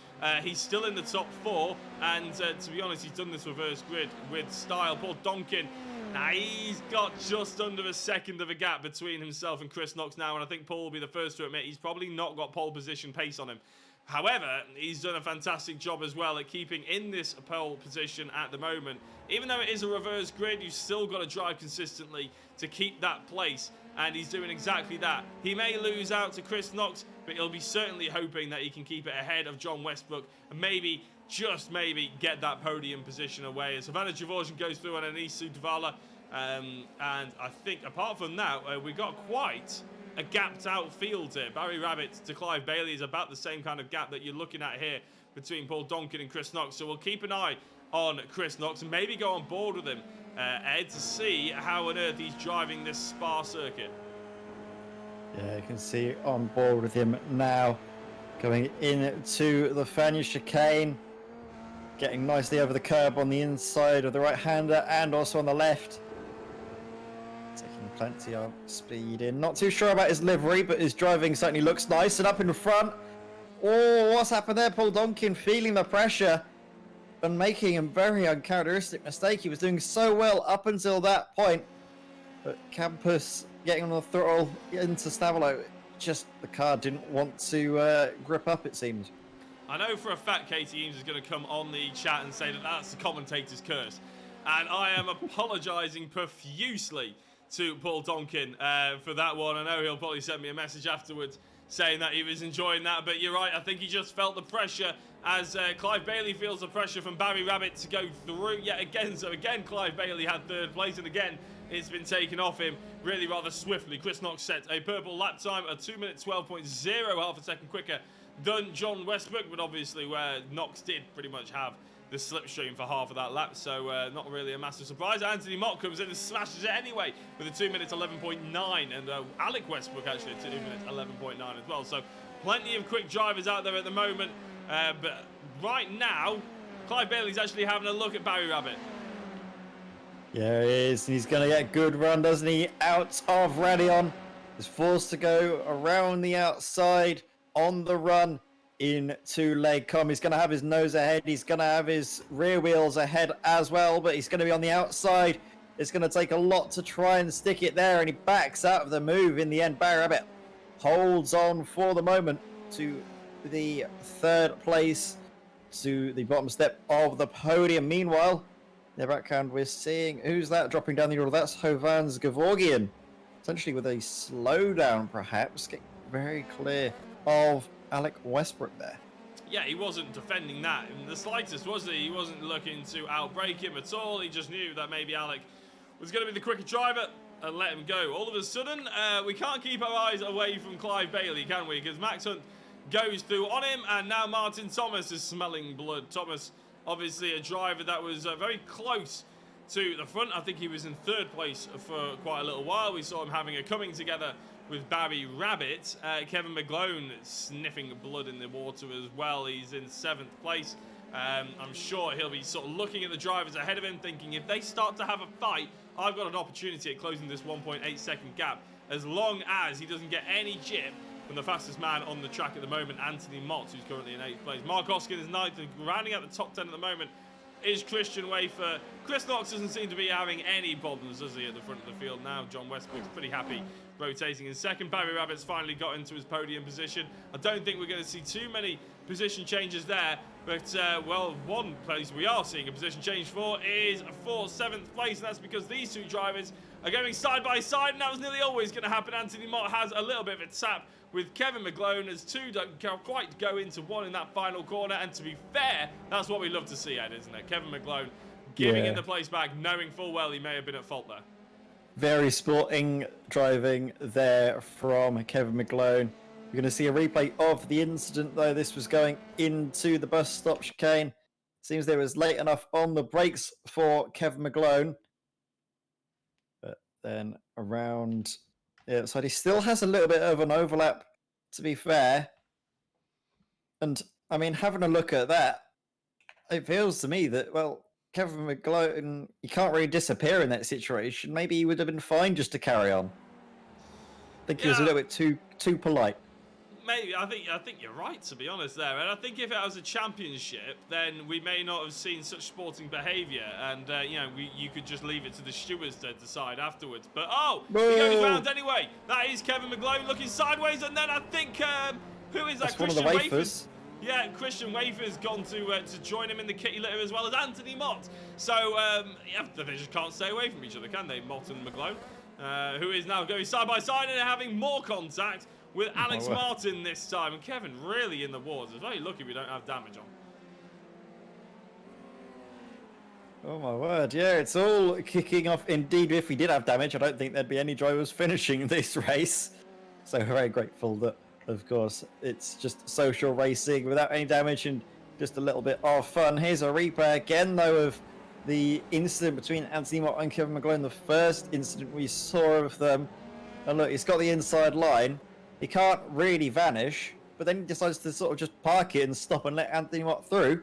He's still in the top 4. And to be honest, he's done this reverse grid with style. Paul Donkin, now he's got just under a second of a gap between himself and Chris Knox now, and I think Paul will be the first to admit he's probably not got pole position pace on him. However, he's done a fantastic job as well at keeping in this pole position at the moment. Even though it is a reverse grid, you've still got to drive consistently to keep that place, and he's doing exactly that. He may lose out to Chris Knox, but he'll be certainly hoping that he can keep it ahead of John Westbrook and maybe, just maybe, get that podium position away. As Savannah Javorjan goes through on Anisu Dvala, and I think apart from that, we got quite a gapped out field here. Barry Rabbit to Clive Bailey is about the same kind of gap that you're looking at here between Paul Donkin and Chris Knox. So we'll keep an eye on Chris Knox and maybe go on board with him, Ed, to see how on earth he's driving this Spa circuit. Yeah, you can see on board with him now, going into the Fania chicane, getting nicely over the curb on the inside of the right-hander and also on the left. Taking plenty of speed in. Not too sure about his livery, but his driving certainly looks nice. And up in front, oh, what's happened there? Paul Donkin feeling the pressure and making a very uncharacteristic mistake. He was doing so well up until that point, but Campus getting on the throttle into Stavolo, just the car didn't want to grip up, it seems. I know for a fact Katie Eames is going to come on the chat and say that that's the commentator's curse, and I am apologising profusely to Paul Donkin for that one. I know he'll probably send me a message afterwards saying that he was enjoying that, but you're right, I think he just felt the pressure as Clive Bailey feels the pressure from Barry Rabbit to go through yet again. So again, Clive Bailey had 3rd place, and again, it's been taken off him really rather swiftly. Chris Knox set a purple lap time, a 2 minute 12.0, half a second quicker than John Westbrook, but obviously where Knox did pretty much have the slipstream for half of that lap, so not really a massive surprise. Anthony Mott comes in and smashes it anyway with a 2 minutes 11.9, and Alec Westbrook actually a 2 minutes 11.9 as well. So plenty of quick drivers out there at the moment, but right now, Clive Bailey's actually having a look at Barry Rabbit. Yeah, he is. He's going to get a good run, doesn't he? Out of Radion. Is forced to go around the outside on the run into leg com. He's going to have his nose ahead. He's going to have his rear wheels ahead as well, but he's going to be on the outside. It's going to take a lot to try and stick it there, and he backs out of the move in the end. Barry Rabbit holds on for the moment to the third place, to the bottom step of the podium. Meanwhile, in the background, we're seeing, who's that dropping down the order? That's Hovans Gevorgian. Essentially with a slowdown, perhaps. Get very clear of Alec Westbrook there. Yeah, he wasn't defending that in the slightest, was he? He wasn't looking to outbrake him at all. He just knew that maybe Alec was going to be the quicker driver and let him go. All of a sudden, we can't keep our eyes away from Clive Bailey, can we? Because Max Hunt goes through on him, and now Martin Thomas is smelling blood. Thomas, obviously a driver that was very close to the front. I think he was in third place for quite a little while. We saw him having a coming together with Barry Rabbit. Kevin McGlone sniffing blood in the water as well. He's in 7th place. I'm sure he'll be sort of looking at the drivers ahead of him, thinking if they start to have a fight, I've got an opportunity at closing this 1.8 second gap, as long as he doesn't get any jip from the fastest man on the track at the moment, Anthony Mott, who's currently in 8th place. Mark Oskin is 9th, and rounding out the top 10 at the moment is Christian Wafer. Chris Knox doesn't seem to be having any problems, does he, at the front of the field now? John Westbrook's pretty happy rotating in second. Barry Rabbit's finally got into his podium position. I don't think we're going to see too many position changes there, but, well, one place we are seeing a position change for is for 7th place, and that's because these two drivers are going side by side, and that was nearly always going to happen. Anthony Mott has a little bit of a tap with Kevin McGlone, as two don't quite go into one in that final corner. And to be fair, that's what we love to see, Ed, isn't it? Kevin McGlone giving in the place back, knowing full well he may have been at fault there. Very sporting driving there from Kevin McGlone. You're going to see a replay of the incident, though. This was going into the bus stop chicane. Seems they was late enough on the brakes for Kevin McGlone. But then around the outside, he still has a little bit of an overlap, to be fair. And, I mean, having a look at that, it feels to me that, well, Kevin McGlone, he can't really disappear in that situation. Maybe he would have been fine just to carry on. I think he was a little bit too polite. Maybe. I think you're right, to be honest there. And I think if it was a championship, then we may not have seen such sporting behaviour. And, you know, you could just leave it to the stewards to decide afterwards. But, he goes round anyway. That is Kevin McGlone looking sideways. And then I think, who is that? That's Christian Wafers. Yeah, Christian Wafer's gone to join him in the kitty litter as well as Anthony Mott. So, they just can't stay away from each other, can they, Mott and McGlone? Who is now going side by side and having more contact with Alex Martin this time. And Kevin really in the wars. It's very lucky we don't have damage on. Oh my word, yeah, it's all kicking off. Indeed, if we did have damage, I don't think there'd be any drivers finishing this race. So very grateful that, of course, it's just social racing without any damage and just a little bit of fun. Here's a replay again, though, of the incident between Anthony Mott and Kevin McGlone, the first incident we saw of them. And look, he's got the inside line. He can't really vanish, but then he decides to sort of just park it and stop and let Anthony Mott through.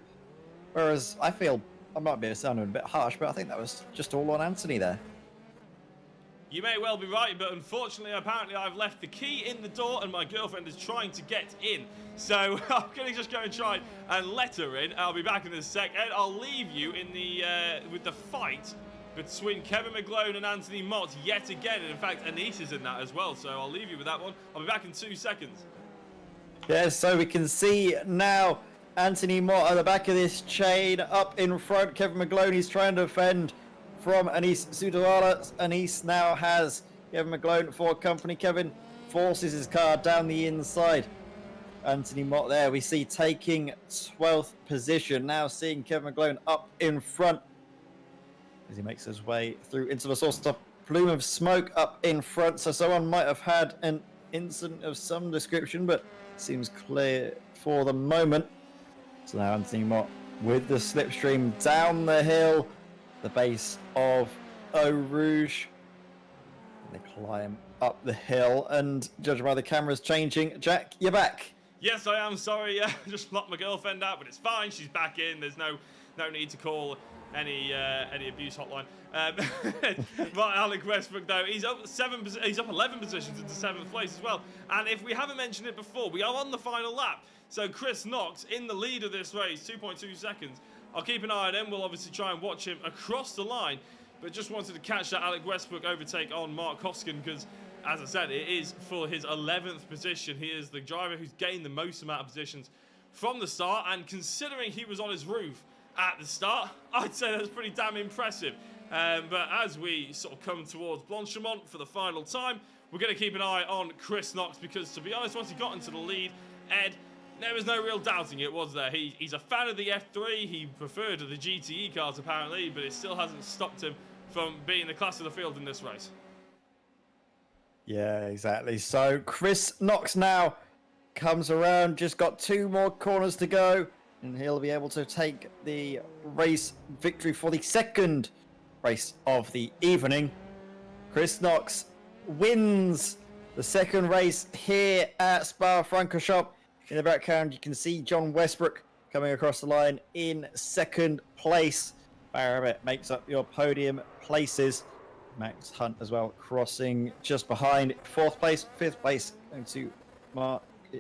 Whereas I feel, I might be sounding a bit harsh, but I think that was just all on Anthony there. You may well be right, but unfortunately, apparently I've left the key in the door and my girlfriend is trying to get in. So I'm going to just go and try and let her in. I'll be back in a sec. And I'll leave you in the with the fight between Kevin McGlone and Anthony Mott yet again. And in fact, Anise is in that as well. So I'll leave you with that one. I'll be back in 2 seconds. Yeah, so we can see now Anthony Mott at the back of this chain up in front. Kevin McGlone, he's trying to defend from Anise Sudawala. Anise now has Kevin McGlone for company. Kevin forces his car down the inside. Anthony Mott there, we see taking 12th position. Now seeing Kevin McGlone up in front as he makes his way through into the source of plume of smoke up in front. So someone might have had an incident of some description, but seems clear for the moment. So now Anthony Mott with the slipstream down the hill, the base of Eau Rouge. They climb up the hill, and judging by the cameras changing, Jack, you're back. Yes, I am. Sorry, yeah, just locked my girlfriend out, but it's fine. She's back in. There's no need to call any abuse hotline. But Alec Westbrook, though, he's up 11 positions into 7th place as well. And if we haven't mentioned it before, we are on the final lap. So Chris Knox in the lead of this race, 2.2 seconds. I'll keep an eye on him. We'll obviously try and watch him across the line. But just wanted to catch that Alec Westbrook overtake on Mark Hoskin because, as I said, it is for his 11th position. He is the driver who's gained the most amount of positions from the start, and considering he was on his roof at the start, I'd say that's pretty damn impressive. But as we sort of come towards Blanchimont for the final time, we're going to keep an eye on Chris Knox because, to be honest, once he got into the lead, Ed, there was no real doubting it, was there? He's a fan of the F3. He preferred the GTE cars, apparently, but it still hasn't stopped him from being the class of the field in this race. Yeah, exactly. So Chris Knox now comes around, just got 2 more corners to go, and he'll be able to take the race victory for the 2nd race of the evening. Chris Knox wins the 2nd race here at Spa-Francorchamps. In the background, you can see John Westbrook coming across the line in 2nd place. Barry Rabbit makes up your podium places. Max Hunt as well, crossing just behind 4th place. 5th place going to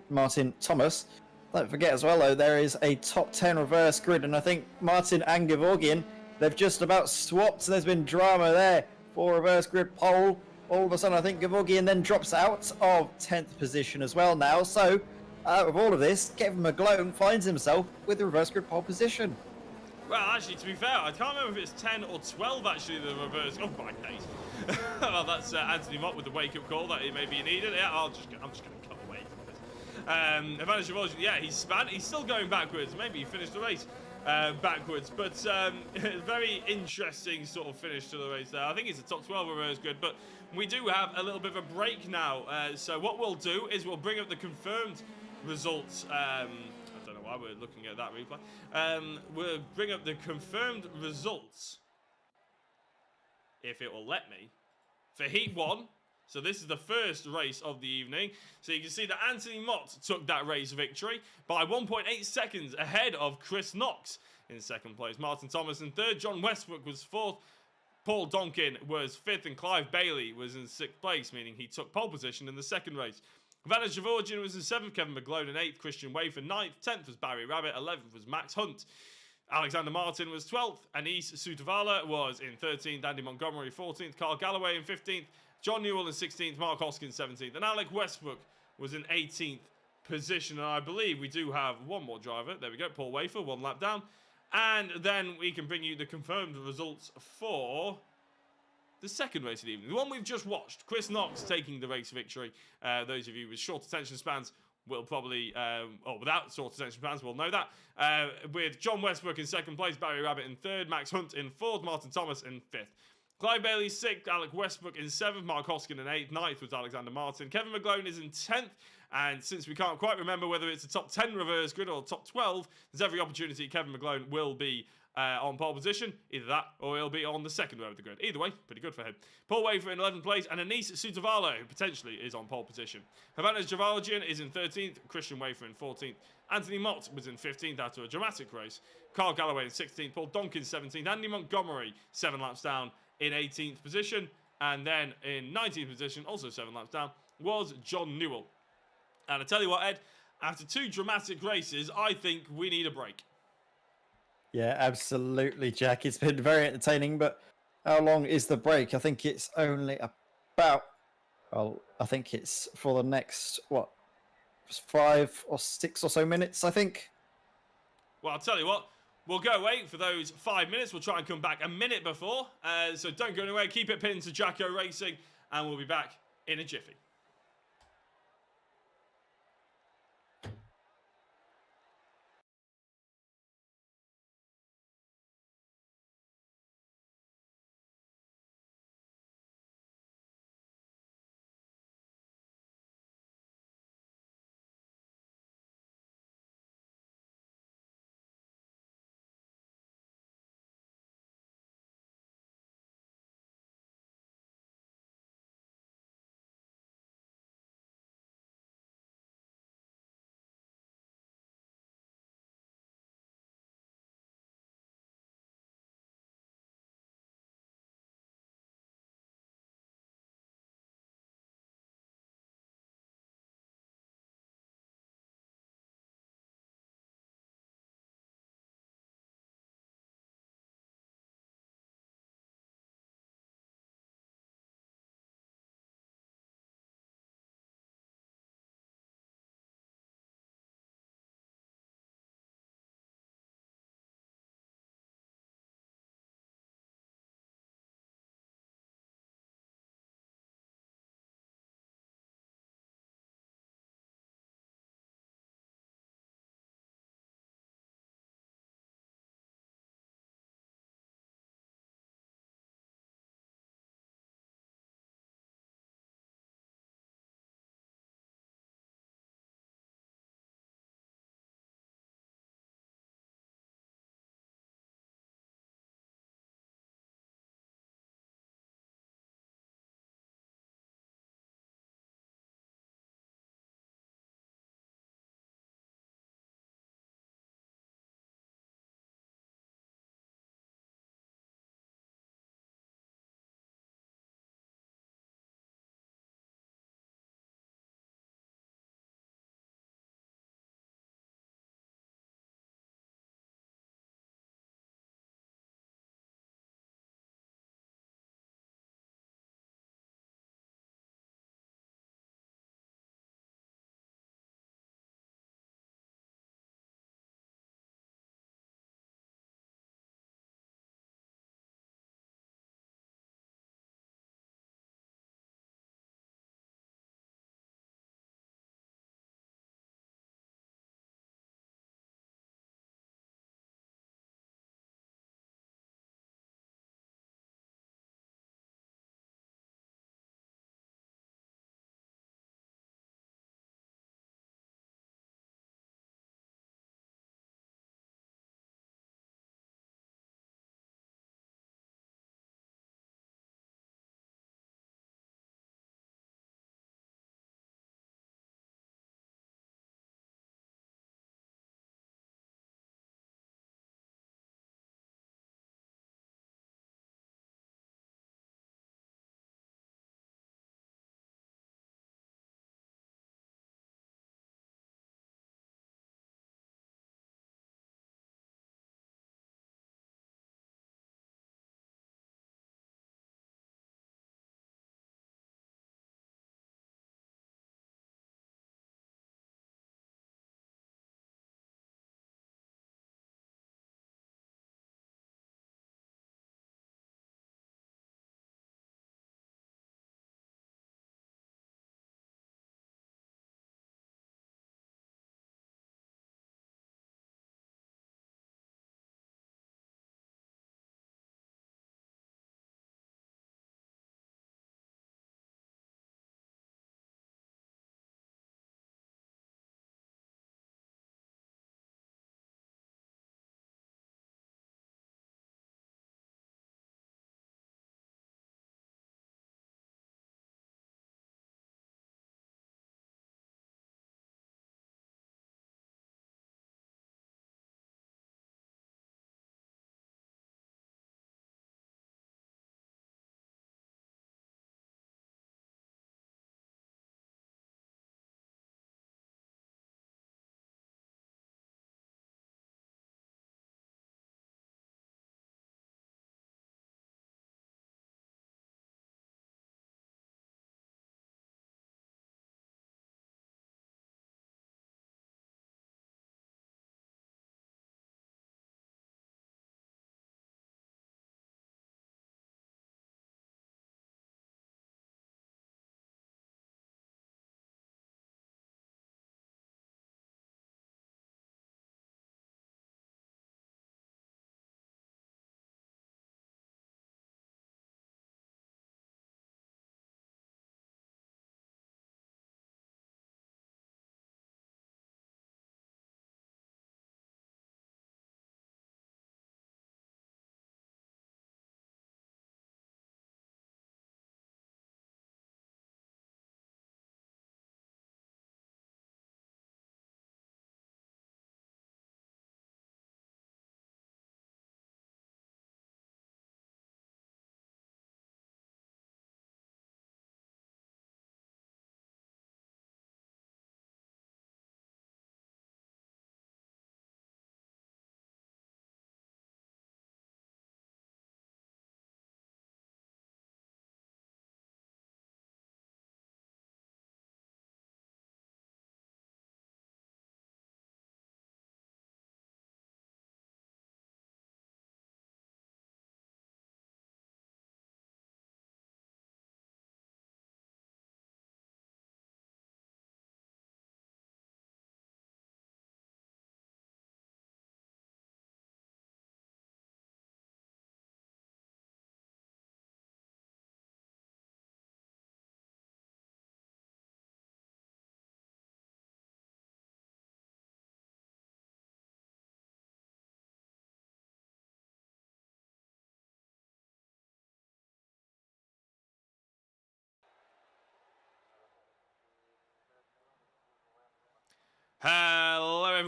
Martin Thomas. Don't forget as well, though, there is a top 10 reverse grid, and I think Martin and Gevorgian, they've just about swapped. There's been drama there for reverse grid pole. All of a sudden, I think Gevorgian then drops out of 10th position as well now. So, with all of this, Kevin McGlone finds himself with the reverse grid pole position. Well, actually, to be fair, I can't remember if it's 10 or 12, actually, the reverse. Oh, my days. Well, that's Anthony Mott with the wake-up call that he maybe needed. Yeah, I'm just going to cut away from this. Advantage of Origin, yeah, he's spanned. He's still going backwards. Maybe he finished the race backwards. But very interesting sort of finish to the race there. I think it's a top 12 reverse grid, but we do have a little bit of a break now. So what we'll do is we'll bring up the confirmed results. Why we're looking at that replay. We'll bring up the confirmed results, if it will let me, for Heat 1. So this is the first race of the evening. So you can see that Anthony Mott took that race victory by 1.8 seconds ahead of Chris Knox in 2nd place. Martin Thomas in 3rd. John Westbrook was 4th. Paul Donkin was 5th, and Clive Bailey was in 6th place, meaning he took pole position in the 2nd race. Advantage of Origin was in 7th, Kevin McGlone in 8th, Christian Wafer 9th, 10th was Barry Rabbit, 11th was Max Hunt. Alexander Martin was 12th, Anis Sutavala was in 13th, Andy Montgomery 14th, Carl Galloway in 15th, John Newell in 16th, Mark Hoskin 17th, and Alec Westbrook was in 18th position. And I believe we do have one more driver. There we go, Paul Wafer, 1 lap down. And then we can bring you the confirmed results for the 2nd race of the evening, the one we've just watched. Chris Knox taking the race victory. Those of you with short attention spans will probably, or without short attention spans, will know that. With John Westbrook in 2nd place, Barry Rabbit in 3rd, Max Hunt in 4th, Martin Thomas in 5th. Clive Bailey 6th, Alec Westbrook in 7th, Mark Hoskin in 8th, 9th was Alexander Martin. Kevin McGlone is in 10th, and since we can't quite remember whether it's a top 10 reverse grid or top 12, there's every opportunity Kevin McGlone will be on pole position. Either that or he'll be on the 2nd row of the grid. Either way, pretty good for him. Paul Wafer in 11th place, and Anis Sutavala, who potentially is on pole position. Havanas Javalajian is in 13th, Christian Wafer in 14th. Anthony Mott was in 15th after a dramatic race. Carl Galloway in 16th, Paul Donkin 17th, Andy Montgomery 7 laps down in 18th position. And then in 19th position, also 7 laps down, was John Newell. And I tell you what, Ed, after 2 dramatic races, I think we need a break. Yeah, absolutely, Jack. It's been very entertaining, but how long is the break? I think it's only about, well, I think it's for the next, 5 or 6 or so minutes, I think. Well, I'll tell you what, we'll go away for those 5 minutes. We'll try and come back a minute before. So don't go anywhere. Keep it pinned to Jacko Racing, and we'll be back in a jiffy.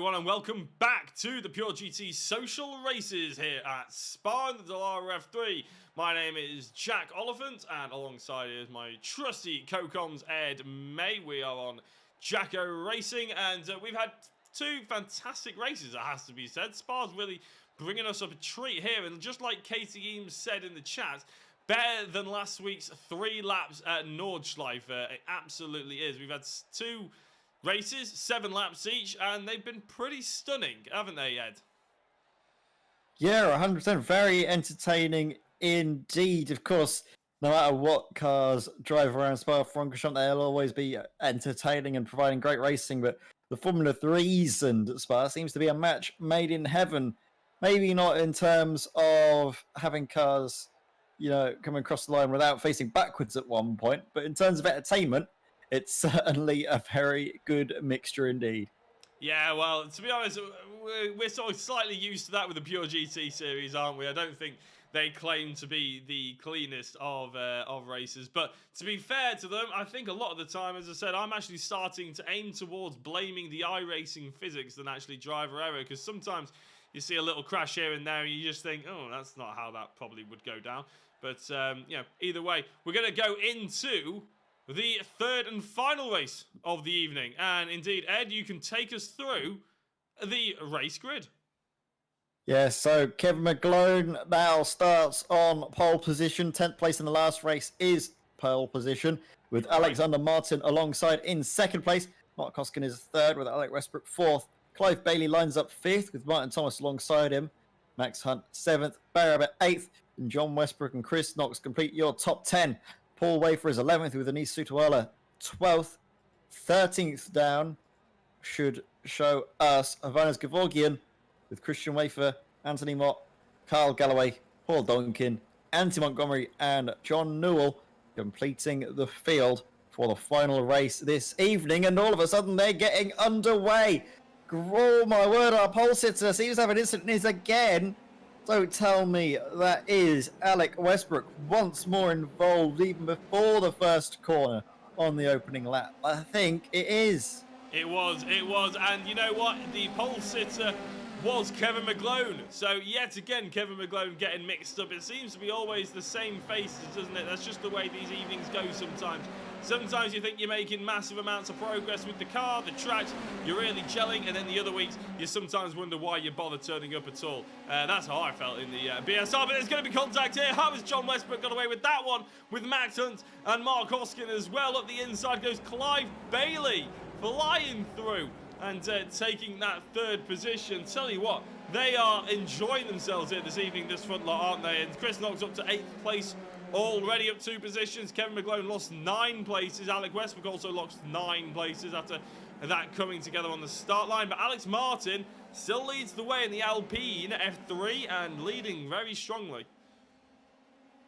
everyone, and welcome back to the Pure GT social races here at Spa in the Dallara F3. My name is Jack Oliphant, and alongside is my trusty co-coms Ed May. We are on Jacko Racing, and we've had two fantastic races, it has to be said. Spa's really bringing us up a treat here, and just like Katie Eames said in the chat, better than last week's 3 laps at Nordschleife. It absolutely is. We've had two races, 7 laps each, and they've been pretty stunning, haven't they, Ed? Yeah, 100%. Very entertaining indeed. Of course, no matter what cars drive around Spa-Francorchamps, they'll always be entertaining and providing great racing. But the Formula 3s and Spa seems to be a match made in heaven. Maybe not in terms of having cars, coming across the line without facing backwards at one point, but in terms of entertainment, it's certainly a very good mixture indeed. Yeah, well, to be honest, we're sort of slightly used to that with the Pure GT series, aren't we? I don't think they claim to be the cleanest of races. But to be fair to them, I think a lot of the time, as I said, I'm actually starting to aim towards blaming the iRacing physics than actually driver error, because sometimes you see a little crash here and there and you just think, oh, that's not how that probably would go down. But, either way, we're going to go into the third and final race of the evening. And indeed, Ed, you can take us through the race grid. Yeah, so Kevin McGlone now starts on pole position. 10th place in the last race is pole position, with Alexander Martin alongside in second place. Mark Hoskin is third, with Alec Westbrook fourth. Clive Bailey lines up fifth, with Martin Thomas alongside him. Max Hunt seventh, Barry Abbott eighth, and John Westbrook and Chris Knox complete your top 10. Paul Wafer is 11th, with Anis Sutuala 12th. 13th down should show us Havanas Gevorgian, with Christian Wafer, Anthony Mott, Carl Galloway, Paul Duncan, Anthony Montgomery, and John Newell completing the field for the final race this evening. And all of a sudden, they're getting underway. Oh my word, our pole sitter seems to have an incident in his again. Don't tell me that is Alec Westbrook once more involved even before the first corner on the opening lap. I think it is. It was, and you know what? The pole sitter was Kevin McGlone. So yet again, Kevin McGlone getting mixed up. It seems to be always the same faces, doesn't it? That's just the way these evenings go sometimes. Sometimes you think you're making massive amounts of progress with the car, the tracks, you're really gelling, and then the other weeks, you sometimes wonder why you bother turning up at all. That's how I felt in the BSR, but there's going to be contact here. How has John Westbrook got away with that one, with Max Hunt and Mark Hoskin as well? Up the inside goes Clive Bailey, flying through and taking that third position. Tell you what, they are enjoying themselves here this evening, this front lot, aren't they? And Chris Knox up to 8th place, already up 2 positions. Kevin McGlone lost 9 places. Alec Westbrook also lost 9 places after that coming together on the start line. But Alex Martin still leads the way in the Alpine F3 and leading very strongly.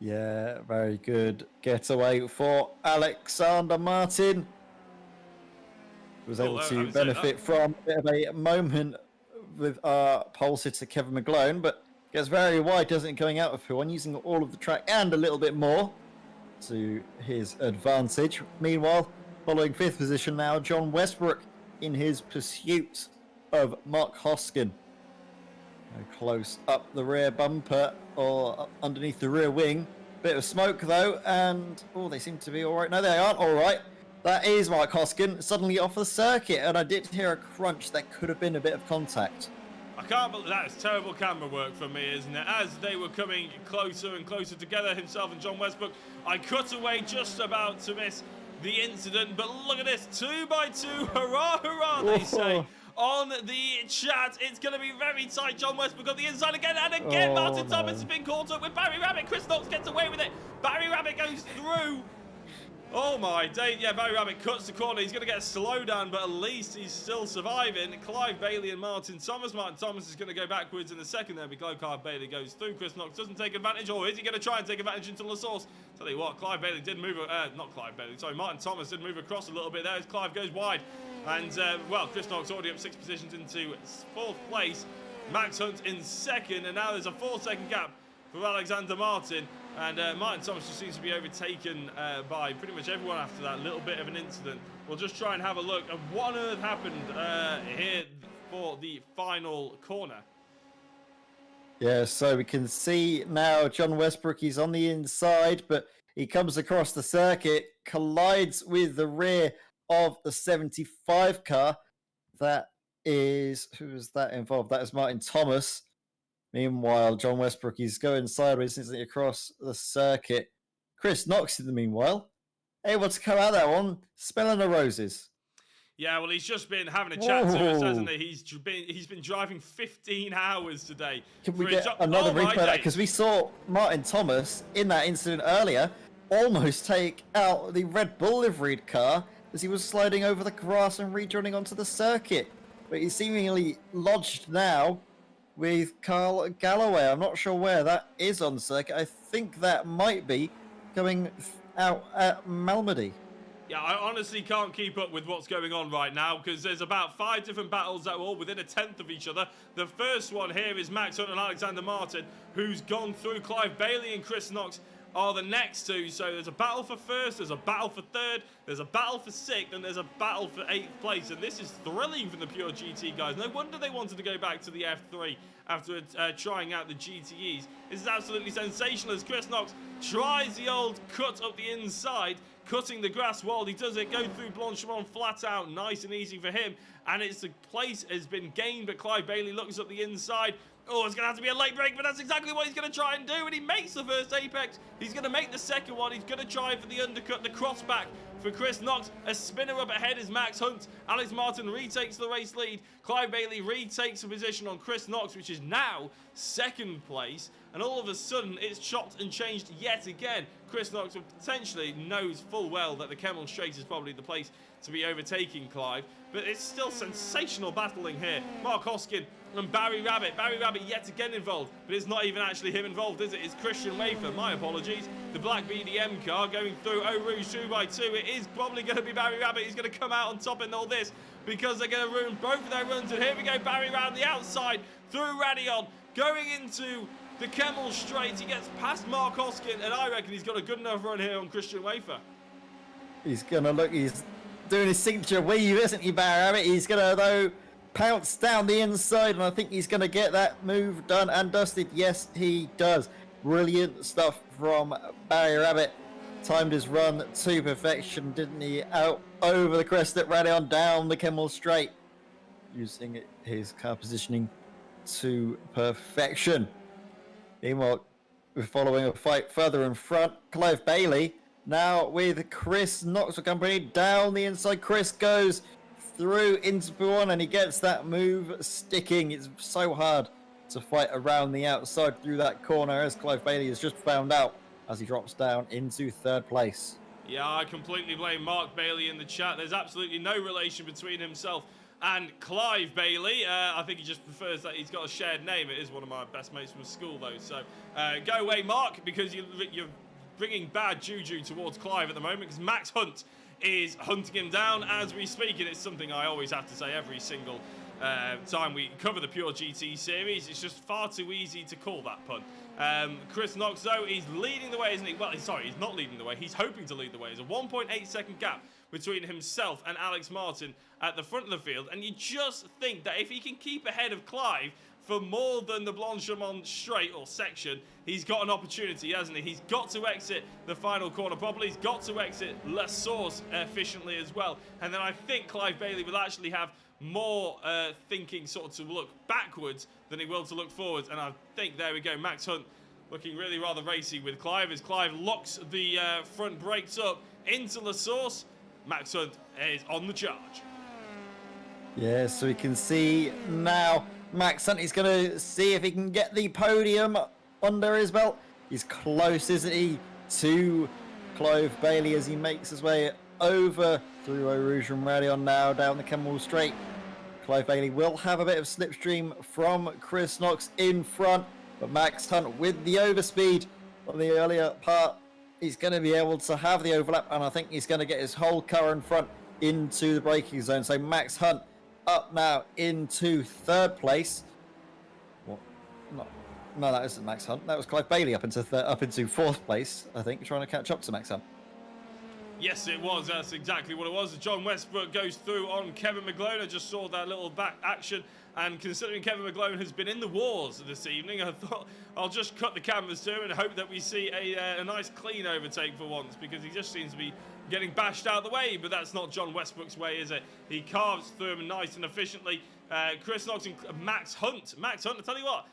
Yeah, very good getaway for Alexander Martin. Was able to benefit from a bit of a moment with our pole sitter Kevin McGlone, but gets very wide, doesn't it, going out of P1, using all of the track and a little bit more to his advantage. Meanwhile, following 5th position now, John Westbrook in his pursuit of Mark Hoskin. Close up the rear bumper or underneath the rear wing. Bit of smoke though, and they seem to be all right. No, they aren't all right. That is Mark Hoskin suddenly off the circuit, and I did hear a crunch. That could have been a bit of contact. I can't believe that is terrible camera work for me, isn't it? As they were coming closer and closer together, himself and John Westbrook, I cut away just about to miss the incident, but look at this, 2x2, hurrah, hurrah, they say. On the chat, it's going to be very tight. John Westbrook on the inside again, and again, Martin Thomas has been caught up with Barry Rabbit. Chris Knox gets away with it. Barry Rabbit goes through. Oh my day, yeah, Barry Rabbit cuts the corner. He's going to get a slowdown, but at least he's still surviving. Clive Bailey and Martin Thomas. Martin Thomas is going to go backwards in the second there, because Clive Bailey goes through. Chris Knox doesn't take advantage, or is he going to try and take advantage into La Source? Tell you what, Clive Bailey did move, Martin Thomas did move across a little bit there as Clive goes wide. And, Chris Knox already up 6 positions into 4th place. Max Hunt in 2nd, and now there's a 4-second gap for Alexander Martin. And Martin Thomas just seems to be overtaken by pretty much everyone after that little bit of an incident. We'll just try and have a look at what on earth happened here for the final corner. Yeah, so we can see now John Westbrook, he's on the inside, but he comes across the circuit, collides with the rear of the 75 car. That is, who is that involved? That is Martin Thomas. Meanwhile, John Westbrook, he's going sideways, isn't he, across the circuit. Chris Knox, in the meanwhile, able to come out that one, smelling the roses. Yeah, well, he's just been having a chat to us, hasn't he? He's been driving 15 hours today. Can we get another replay of that? Because we saw Martin Thomas in that incident earlier almost take out the Red Bull liveried car as he was sliding over the grass and rejoining onto the circuit. But he's seemingly lodged now with Carl Galloway. I'm not sure where that is on circuit. I think that might be going out at Malmedy. Yeah, I honestly can't keep up with what's going on right now because there's about 5 different battles that are all within a tenth of each other. The first one here is Max Hunt and Alexander Martin, who's gone through. Clive Bailey and Chris Knox are the next two. So there's a battle for first, there's a battle for third, there's a battle for sixth, and there's a battle for 8th place. And this is thrilling for the Pure GT guys. No wonder they wanted to go back to the F3 after trying out the GTEs. This is absolutely sensational as Chris Knox tries the old cut up the inside, cutting the grass while he does it. Go through Blanchimont flat out, nice and easy for him. And it's the place has been gained, but Clive Bailey looks up the inside. Oh, it's going to have to be a late break, but that's exactly what he's going to try and do. And he makes the first apex. He's going to make the second one. He's going to try for the undercut, the crossback for Chris Knox. A spinner up ahead is Max Hunt. Alex Martin retakes the race lead. Clive Bailey retakes a position on Chris Knox, which is now second place. And all of a sudden, it's chopped and changed yet again. Chris Knox potentially knows full well that the Kemmel Straight is probably the place to be overtaking Clive. But it's still sensational battling here. Mark Hoskin and Barry Rabbit. Barry Rabbit yet again involved, but it's not even actually him involved, is it? It's Christian Wafer. My apologies. The black BDM car going through Eau Rouge 2x2. It is probably going to be Barry Rabbit. He's going to come out on top in all this because they're going to ruin both of their runs. And here we go, Barry round the outside through Radion, going into the Kemmel Straight. He gets past Mark Hoskin, and I reckon he's got a good enough run here on Christian Wafer. He's going to look, he's doing his signature weave, isn't he, Barry Rabbit? He's going to, though, pounce down the inside, and I think he's going to get that move done and dusted. Yes, he does. Brilliant stuff from Barry Rabbit. Timed his run to perfection, didn't he? Out over the crest at Radion, down the Kemmel Straight, using his car positioning to perfection. Meanwhile, we're following a fight further in front. Clive Bailey now with Chris Knox accompanied down the inside. Chris goes through into P1 and he gets that move sticking. It's so hard to fight around the outside through that corner, as Clive Bailey has just found out as he drops down into third place. Yeah, I completely blame Mark Bailey in the chat. There's absolutely no relation between himself and Clive Bailey. I think he just prefers that he's got a shared name. It is one of my best mates from school, though. So go away, Mark, because you're bringing bad juju towards Clive at the moment, because Max Hunt is hunting him down as we speak, and it's something I always have to say every single time we cover the Pure GT series. It's just far too easy to call that pun. Chris Knox, though, he's leading the way, isn't he? Well, sorry, he's not leading the way. He's hoping to lead the way. There's a 1.8 second gap between himself and Alex Martin at the front of the field, and you just think that if he can keep ahead of Clive for more than the Blanchimont straight or section, he's got an opportunity, hasn't he? He's got to exit the final corner properly. He's got to exit La Source efficiently as well. And then I think Clive Bailey will actually have more thinking sort of to look backwards than he will to look forwards. And I think, there we go, Max Hunt looking really rather racy with Clive as Clive locks the front brakes up into La Source. Max Hunt is on the charge. Yeah, so we can see now Max Hunt, he's going to see if he can get the podium under his belt. He's close, isn't he, to Clive Bailey as he makes his way over through Eau Rouge and Radion now down the Kemmel Straight. Clive Bailey will have a bit of slipstream from Chris Knox in front, but Max Hunt with the overspeed on the earlier part, he's going to be able to have the overlap, and I think he's going to get his whole car in front into the braking zone. So Max Hunt up now into third place. What? No, that isn't Max Hunt. That was Clive Bailey up into fourth place, I think, trying to catch up to Max Hunt. Yes, it was. That's exactly what it was. John Westbrook goes through on Kevin McGlone. I just saw that little back action. And considering Kevin McGlone has been in the wars this evening, I thought I'll just cut the cameras to him and hope that we see a nice clean overtake for once, because he just seems to be getting bashed out of the way. But that's not John Westbrook's way, is it? He carves through him nice and efficiently. Chris Knox and Max Hunt. Max Hunt, I tell you what,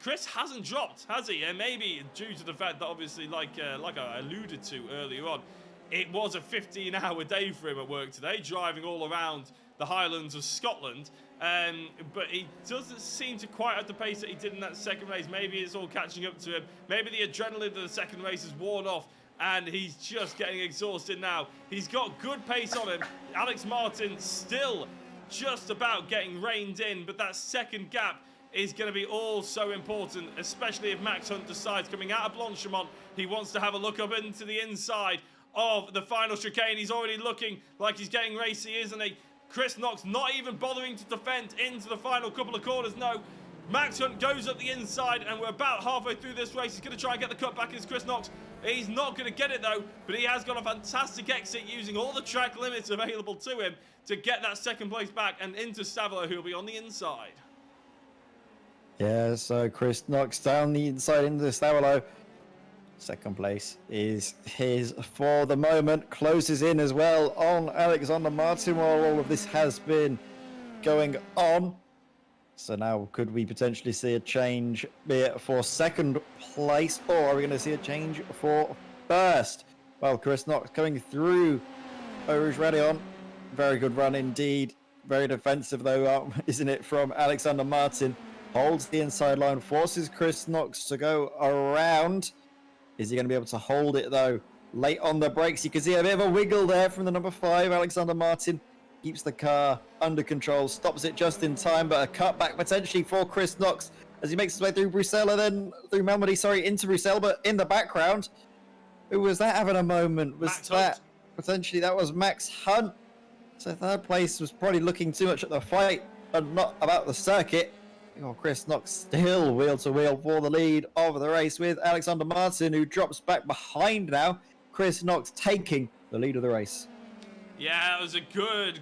Chris hasn't dropped, has he? And maybe due to the fact that obviously, like I alluded to earlier on, it was a 15-hour day for him at work today, driving all around the Highlands of Scotland. But he doesn't seem to quite have the pace that he did in that second race. Maybe it's all catching up to him. Maybe the adrenaline of the second race has worn off and he's just getting exhausted now. He's got good pace on him. Alex Martin still just about getting reined in, but that second gap is going to be all so important, especially if Max Hunt decides, coming out of Blanchimont, he wants to have a look up into the inside of the final chicane. He's already looking like he's getting racy, isn't he? Chris Knox not even bothering to defend into the final couple of corners. No, Max Hunt goes up the inside, and we're about halfway through this race. He's going to try and get the cut back as Chris Knox. He's not going to get it, though, but he has got a fantastic exit using all the track limits available to him to get that second place back and into Stavelo, who'll be on the inside. Yeah, so Chris Knox down the inside into Stavelo. Second place is his for the moment. Closes in as well on Alexander Martin while all of this has been going on. So now could we potentially see a change for second place, or are we going to see a change for first? Well, Chris Knox coming through Eau Rouge Raidillon. Very good run indeed. Very defensive though, isn't it, from Alexander Martin. Holds the inside line, forces Chris Knox to go around. Is he going to be able to hold it though? Late on the brakes, you can see a bit of a wiggle there from the number 5, Alexander Martin. Keeps the car under control, stops it just in time, but a cutback potentially for Chris Knox as he makes his way through Bruxelles and then through Malmedy, into Bruxelles, but in the background, who was that having a moment? Was Max that Hunt. Potentially that was Max Hunt. So third place was probably looking too much at the fight and not about the circuit. Oh, Chris Knox still wheel to wheel for the lead of the race with Alexander Martin, who drops back behind now. Chris Knox taking the lead of the race. Yeah, it was a good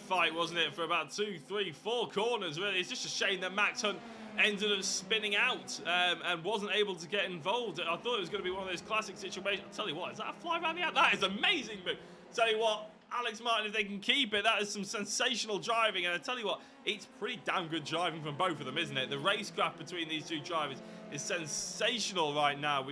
fight, wasn't it? For about 2, 3, 4 corners, really. It's just a shame that Max Hunt ended up spinning out and wasn't able to get involved. I thought it was going to be one of those classic situations. I'll tell you what, is that a fly around the out? That is amazing move. Tell you what, Alex Martin, if they can keep it, that is some sensational driving. And I tell you what, it's pretty damn good driving from both of them, isn't it? The racecraft between these two drivers is sensational right now.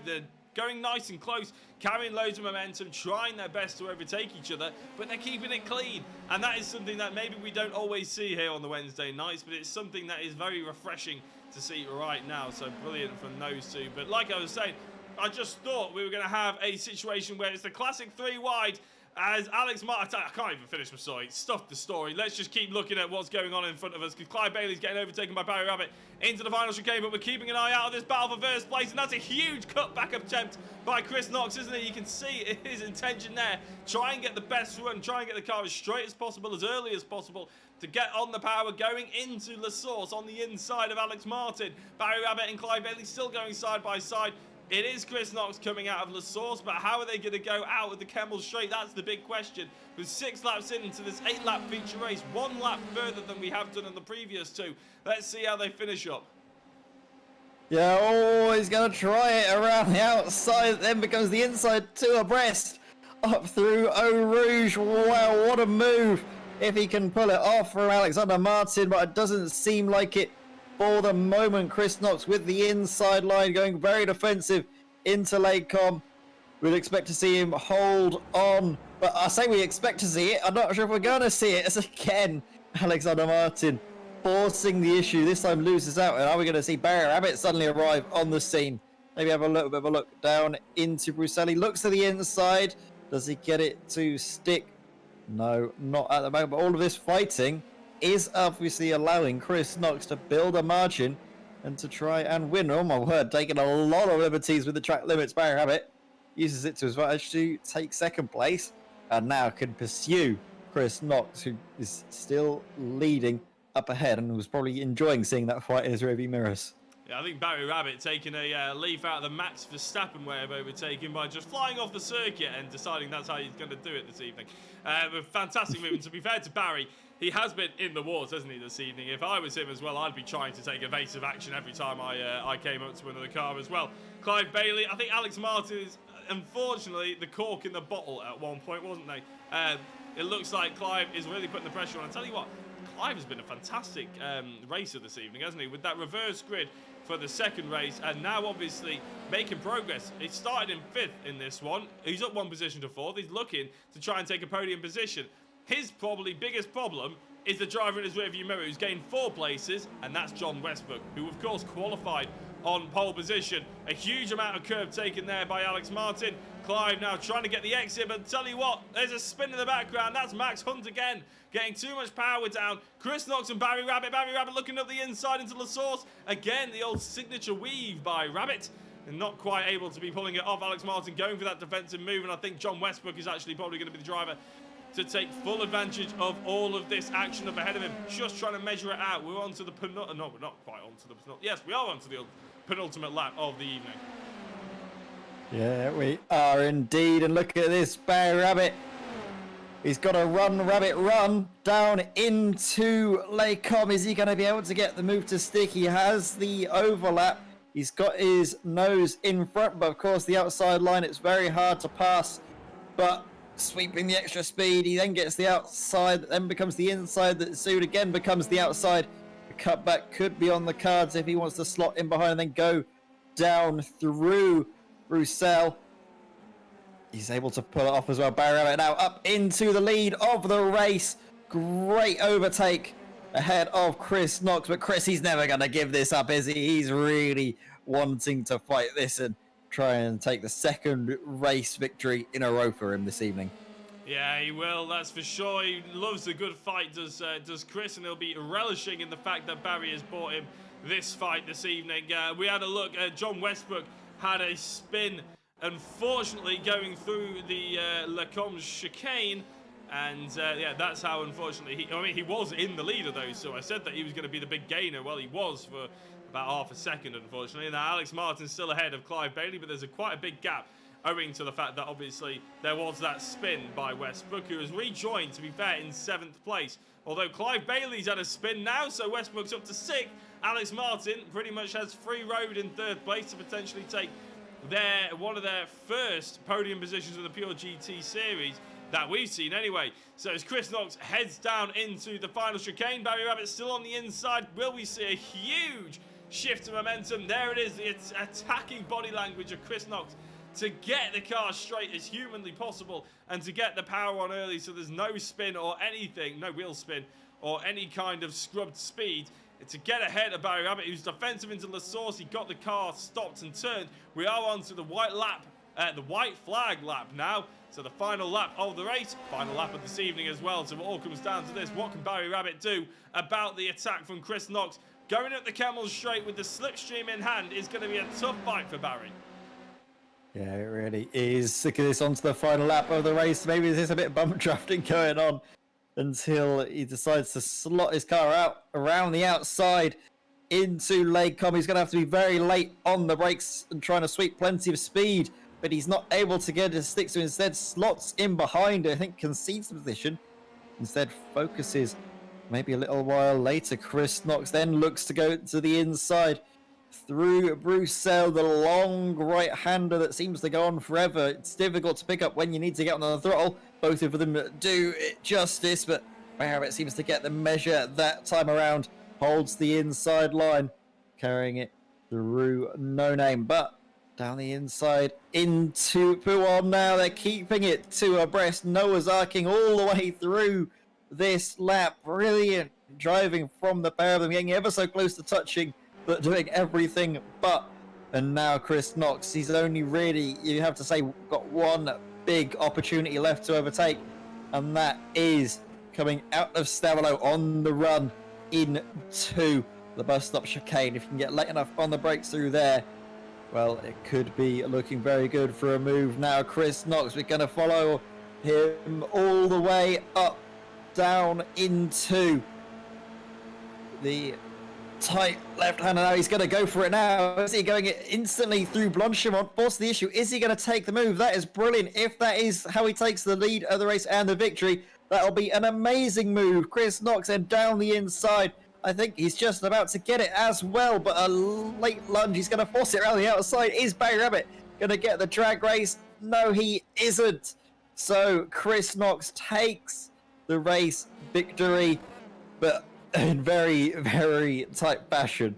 They're going nice and close, carrying loads of momentum, trying their best to overtake each other, but they're keeping it clean. And that is something that maybe we don't always see here on the Wednesday nights, but it's something that is very refreshing to see right now. So brilliant from those two. But like I was saying, I just thought we were going to have a situation where it's the classic 3 wide, as Alex Martin, I can't even finish my story. Stuff the story. Let's just keep looking at what's going on in front of us, because Clive Bailey's getting overtaken by Barry Rabbit into the final chicane, but we're keeping an eye out of this battle for first place, and that's a huge cutback attempt by Chris Knox, isn't it? You can see his intention there. Try and get the best run, try and get the car as straight as possible, as early as possible, to get on the power, going into La Source on the inside of Alex Martin. Barry Rabbit and Clive Bailey still going side by side. It is Chris Knox coming out of La Source, but how are they going to go out of the Kemmel Straight? That's the big question. With 6 laps into this 8-lap feature race, 1 lap further than we have done in the previous 2. Let's see how they finish up. Yeah, oh, he's going to try it around the outside, then becomes the inside 2 abreast. Up through Eau Rouge. Wow, what a move. If he can pull it off from Alexander Martin, but it doesn't seem like it. For the moment, Chris Knox with the inside line going very defensive into Lakecom. We'd expect to see him hold on, but I say we expect to see it. I'm not sure if we're going to see it. As again, Alexander Martin forcing the issue. This time loses out, and are we going to see Barry Rabbit suddenly arrive on the scene? Maybe have a little bit of a look down into Bruxelles. He looks to the inside. Does he get it to stick? No, not at the moment. But all of this fighting is obviously allowing Chris Knox to build a margin and to try and win. Oh my word, taking a lot of liberties with the track limits. Barry Rabbit uses it to his advantage to take second place and now can pursue Chris Knox, who is still leading up ahead and was probably enjoying seeing that fight in his rearview mirrors. Yeah, I think Barry Rabbit taking a leaf out of the Max Verstappen way of overtaking by just flying off the circuit and deciding that's how he's going to do it this evening. With fantastic movement. To be fair to Barry, he has been in the wars, hasn't he, this evening? If I was him as well, I'd be trying to take evasive action every time I came up to another car as well. Clive Bailey, I think Alex Martin is, unfortunately, the cork in the bottle at one point, wasn't they? It looks like Clive is really putting the pressure on. I tell you what, Clive has been a fantastic racer this evening, hasn't he? With that reverse grid for the second race, and now obviously making progress. He started in 5th in this one. He's up 1 position to 4th. He's looking to try and take a podium position. His probably biggest problem is the driver in his rearview mirror who's gained 4 places, and that's John Westbrook, who of course qualified on pole position. A huge amount of curve taken there by Alex Martin. Clive now trying to get the exit, but tell you what, there's a spin in the background. That's Max Hunt again, getting too much power down. Chris Knox and Barry Rabbit. Barry Rabbit looking up the inside into La Source. Again, the old signature weave by Rabbit, and not quite able to be pulling it off. Alex Martin going for that defensive move, and I think John Westbrook is actually probably going to be the driver to take full advantage of all of this action up ahead of him. Just trying to measure it out. We're on to the penultimate. No, we're not quite on to the penultimate. Yes, we are on to the penultimate lap of the evening. Yeah, we are indeed. And look at this, Barry Rabbit. He's got to run, Rabbit, run down into Lake Com. Is he going to be able to get the move to stick? He has the overlap. He's got his nose in front, but of course the outside line, it's very hard to pass. But sweeping the extra speed, he then gets the outside, then becomes the inside, that soon again becomes the outside. The cutback could be on the cards if he wants to slot in behind and then go down through Roussel. He's able to pull it off as well. Barry Rabbit now up into the lead of the race. Great overtake ahead of Chris Knox, but Chris, he's never going to give this up, is he? He's really wanting to fight this and try and take the second race victory in a row for him this evening. Yeah, he will, that's for sure. He loves a good fight, does Chris, and he'll be relishing in the fact that Barry has bought him this fight this evening. We had a look. John Westbrook had a spin, unfortunately, going through the Lacombe chicane. And yeah, that's how, unfortunately, he was in the leader, though. So I said that he was going to be the big gainer. Well, he was for about half a second, unfortunately. Now, Alex Martin's still ahead of Clive Bailey, but there's quite a big gap, owing to the fact that, obviously, there was that spin by Westbrook, who has rejoined, to be fair, in 7th place. Although Clive Bailey's had a spin now, so Westbrook's up to 6th. Alex Martin pretty much has free road in 3rd place to potentially take one of their first podium positions in the Pure GT series that we've seen anyway. So as Chris Knox heads down into the final chicane, Barry Rabbit still on the inside. Will we see a huge shift of momentum? There it is, the attacking body language of Chris Knox to get the car straight as humanly possible and to get the power on early so there's no spin or anything, no wheel spin or any kind of scrubbed speed to get ahead of Barry Rabbit, who's defensive into La Source. He got the car stopped and turned. We are on to the white flag lap now. So the final lap of the race, final lap of this evening as well. So it all comes down to this. What can Barry Rabbit do about the attack from Chris Knox? Going up the Camel Straight with the slipstream in hand is going to be a tough fight for Barry. Yeah, it really is. Look at this, onto the final lap of the race. Maybe there's a bit of bump drafting going on until he decides to slot his car out around the outside into Lake Com. He's going to have to be very late on the brakes and trying to sweep plenty of speed, but he's not able to get his sticks, so instead slots in behind, I think concedes the position, instead focuses maybe a little while later. Chris Knox then looks to go to the inside through Bruxelles, the long right-hander that seems to go on forever. It's difficult to pick up when you need to get on the throttle. Both of them do it justice, but Barrett seems to get the measure that time around. Holds the inside line, carrying it through No Name, but down the inside into Puon now. They're keeping it to abreast. Noah's arcing all the way through this lap. Brilliant driving from the pair of them, getting ever so close to touching, but doing everything but. And now Chris Knox, he's only really, you have to say, got one big opportunity left to overtake, and that is coming out of Stavelo on the run into the bus stop chicane. If you can get late enough on the brakes through there, well, it could be looking very good for a move. Now Chris Knox, we're going to follow him all the way up, down into the tight left hand, and now he's going to go for it now. Is he going it instantly through Blanchimont? Force the issue. Is he going to take the move? That is brilliant. If that is how he takes the lead of the race and the victory, that'll be an amazing move. Chris Knox and down the inside. I think he's just about to get it as well, but a late lunge. He's going to force it around the outside. Is Barry Rabbit going to get the drag race? No, he isn't. So Chris Knox takes the race victory, but in very, very tight fashion.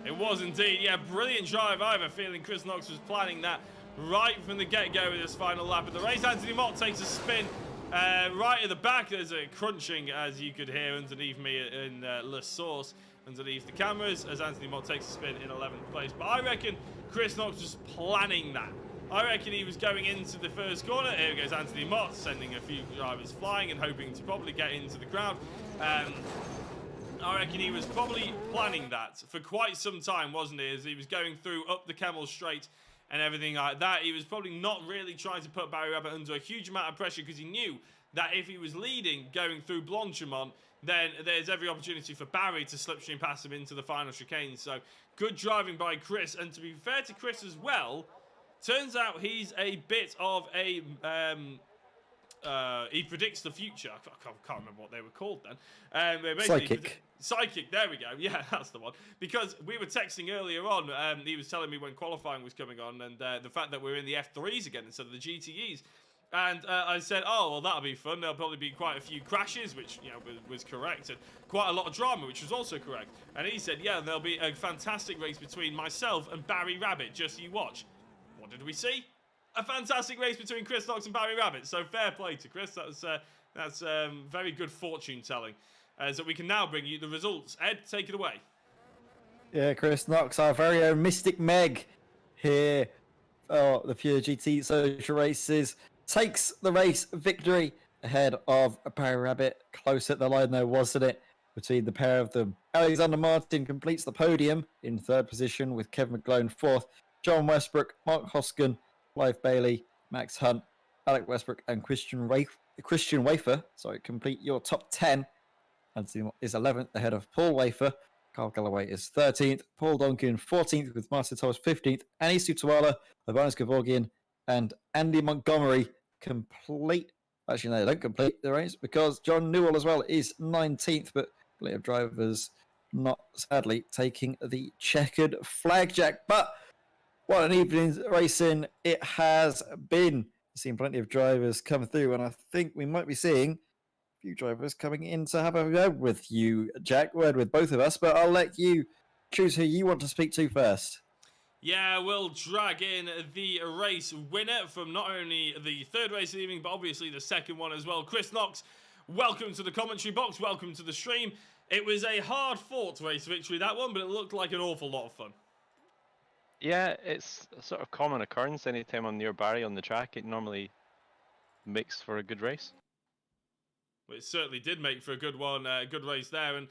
It was indeed, yeah, brilliant drive. I have a feeling Chris Knox was planning that right from the get-go with his final lap of the race. Anthony Mott takes a spin right at the back. There's a crunching, as you could hear underneath me in La Source, underneath the cameras, as Anthony Mott takes a spin in 11th place. But I reckon Chris Knox was planning that. I reckon he was going into the first corner. Here goes Anthony Mott, sending a few drivers flying and hoping to probably get into the crowd. I reckon he was probably planning that for quite some time, wasn't he? As he was going through up the Camel Straight and everything like that. He was probably not really trying to put Barry Rabbit under a huge amount of pressure, because he knew that if he was leading going through Blanchimont, then there's every opportunity for Barry to slipstream past him into the final chicane. So good driving by Chris. And to be fair to Chris as well, turns out he's a bit of a... he predicts the future. I can't remember what they were called then. Psychic. Psychic, there we go. Yeah, that's the one. Because we were texting earlier on, he was telling me when qualifying was coming on, and the fact that we're in the F3s again instead of the GTEs. And I said, oh, well, that'll be fun. There'll probably be quite a few crashes, which, you know, was correct, and quite a lot of drama, which was also correct. And he said, yeah, there'll be a fantastic race between myself and Barry Rabbit. Just you watch. What did we see? A fantastic race between Chris Knox and Barry Rabbit. So fair play to Chris. That's very good fortune telling. So we can now bring you the results. Ed, take it away. Yeah, Chris Knox, our very own Mystic Meg here. Oh, the Pure GT Social Races takes the race victory ahead of Barry Rabbit. Close at the line though, wasn't it? Between the pair of them. Alexander Martin completes the podium in third position with Kevin McGlone fourth. John Westbrook, Mark Hoskin, Clive Bailey, Max Hunt, Alec Westbrook, and Christian Wafer. Sorry, complete your top 10. Anthony is 11th ahead of Paul Wafer. Carl Galloway is 13th. Paul Donkin 14th with Martin Thomas 15th. Annie Sutawala, Ivanis Kevorkian, and Andy Montgomery complete. Actually, no, they don't complete the race because John Newell as well is 19th, but plenty of drivers not sadly taking the checkered flag, Jack. But what an evening's racing it has been. I've seen plenty of drivers come through, and I think we might be seeing a few drivers coming in to have a word with you, Jack. Word with both of us, but I'll let you choose who you want to speak to first. Yeah, we'll drag in the race winner from not only the third race of the evening, but obviously the second one as well. Chris Knox, welcome to the commentary box. Welcome to the stream. It was a hard-fought race victory, that one, but it looked like an awful lot of fun. Yeah, it's a sort of common occurrence. Anytime I'm near Barry on the track, it normally makes for a good race. Well, it certainly did make for a good one, good race there. And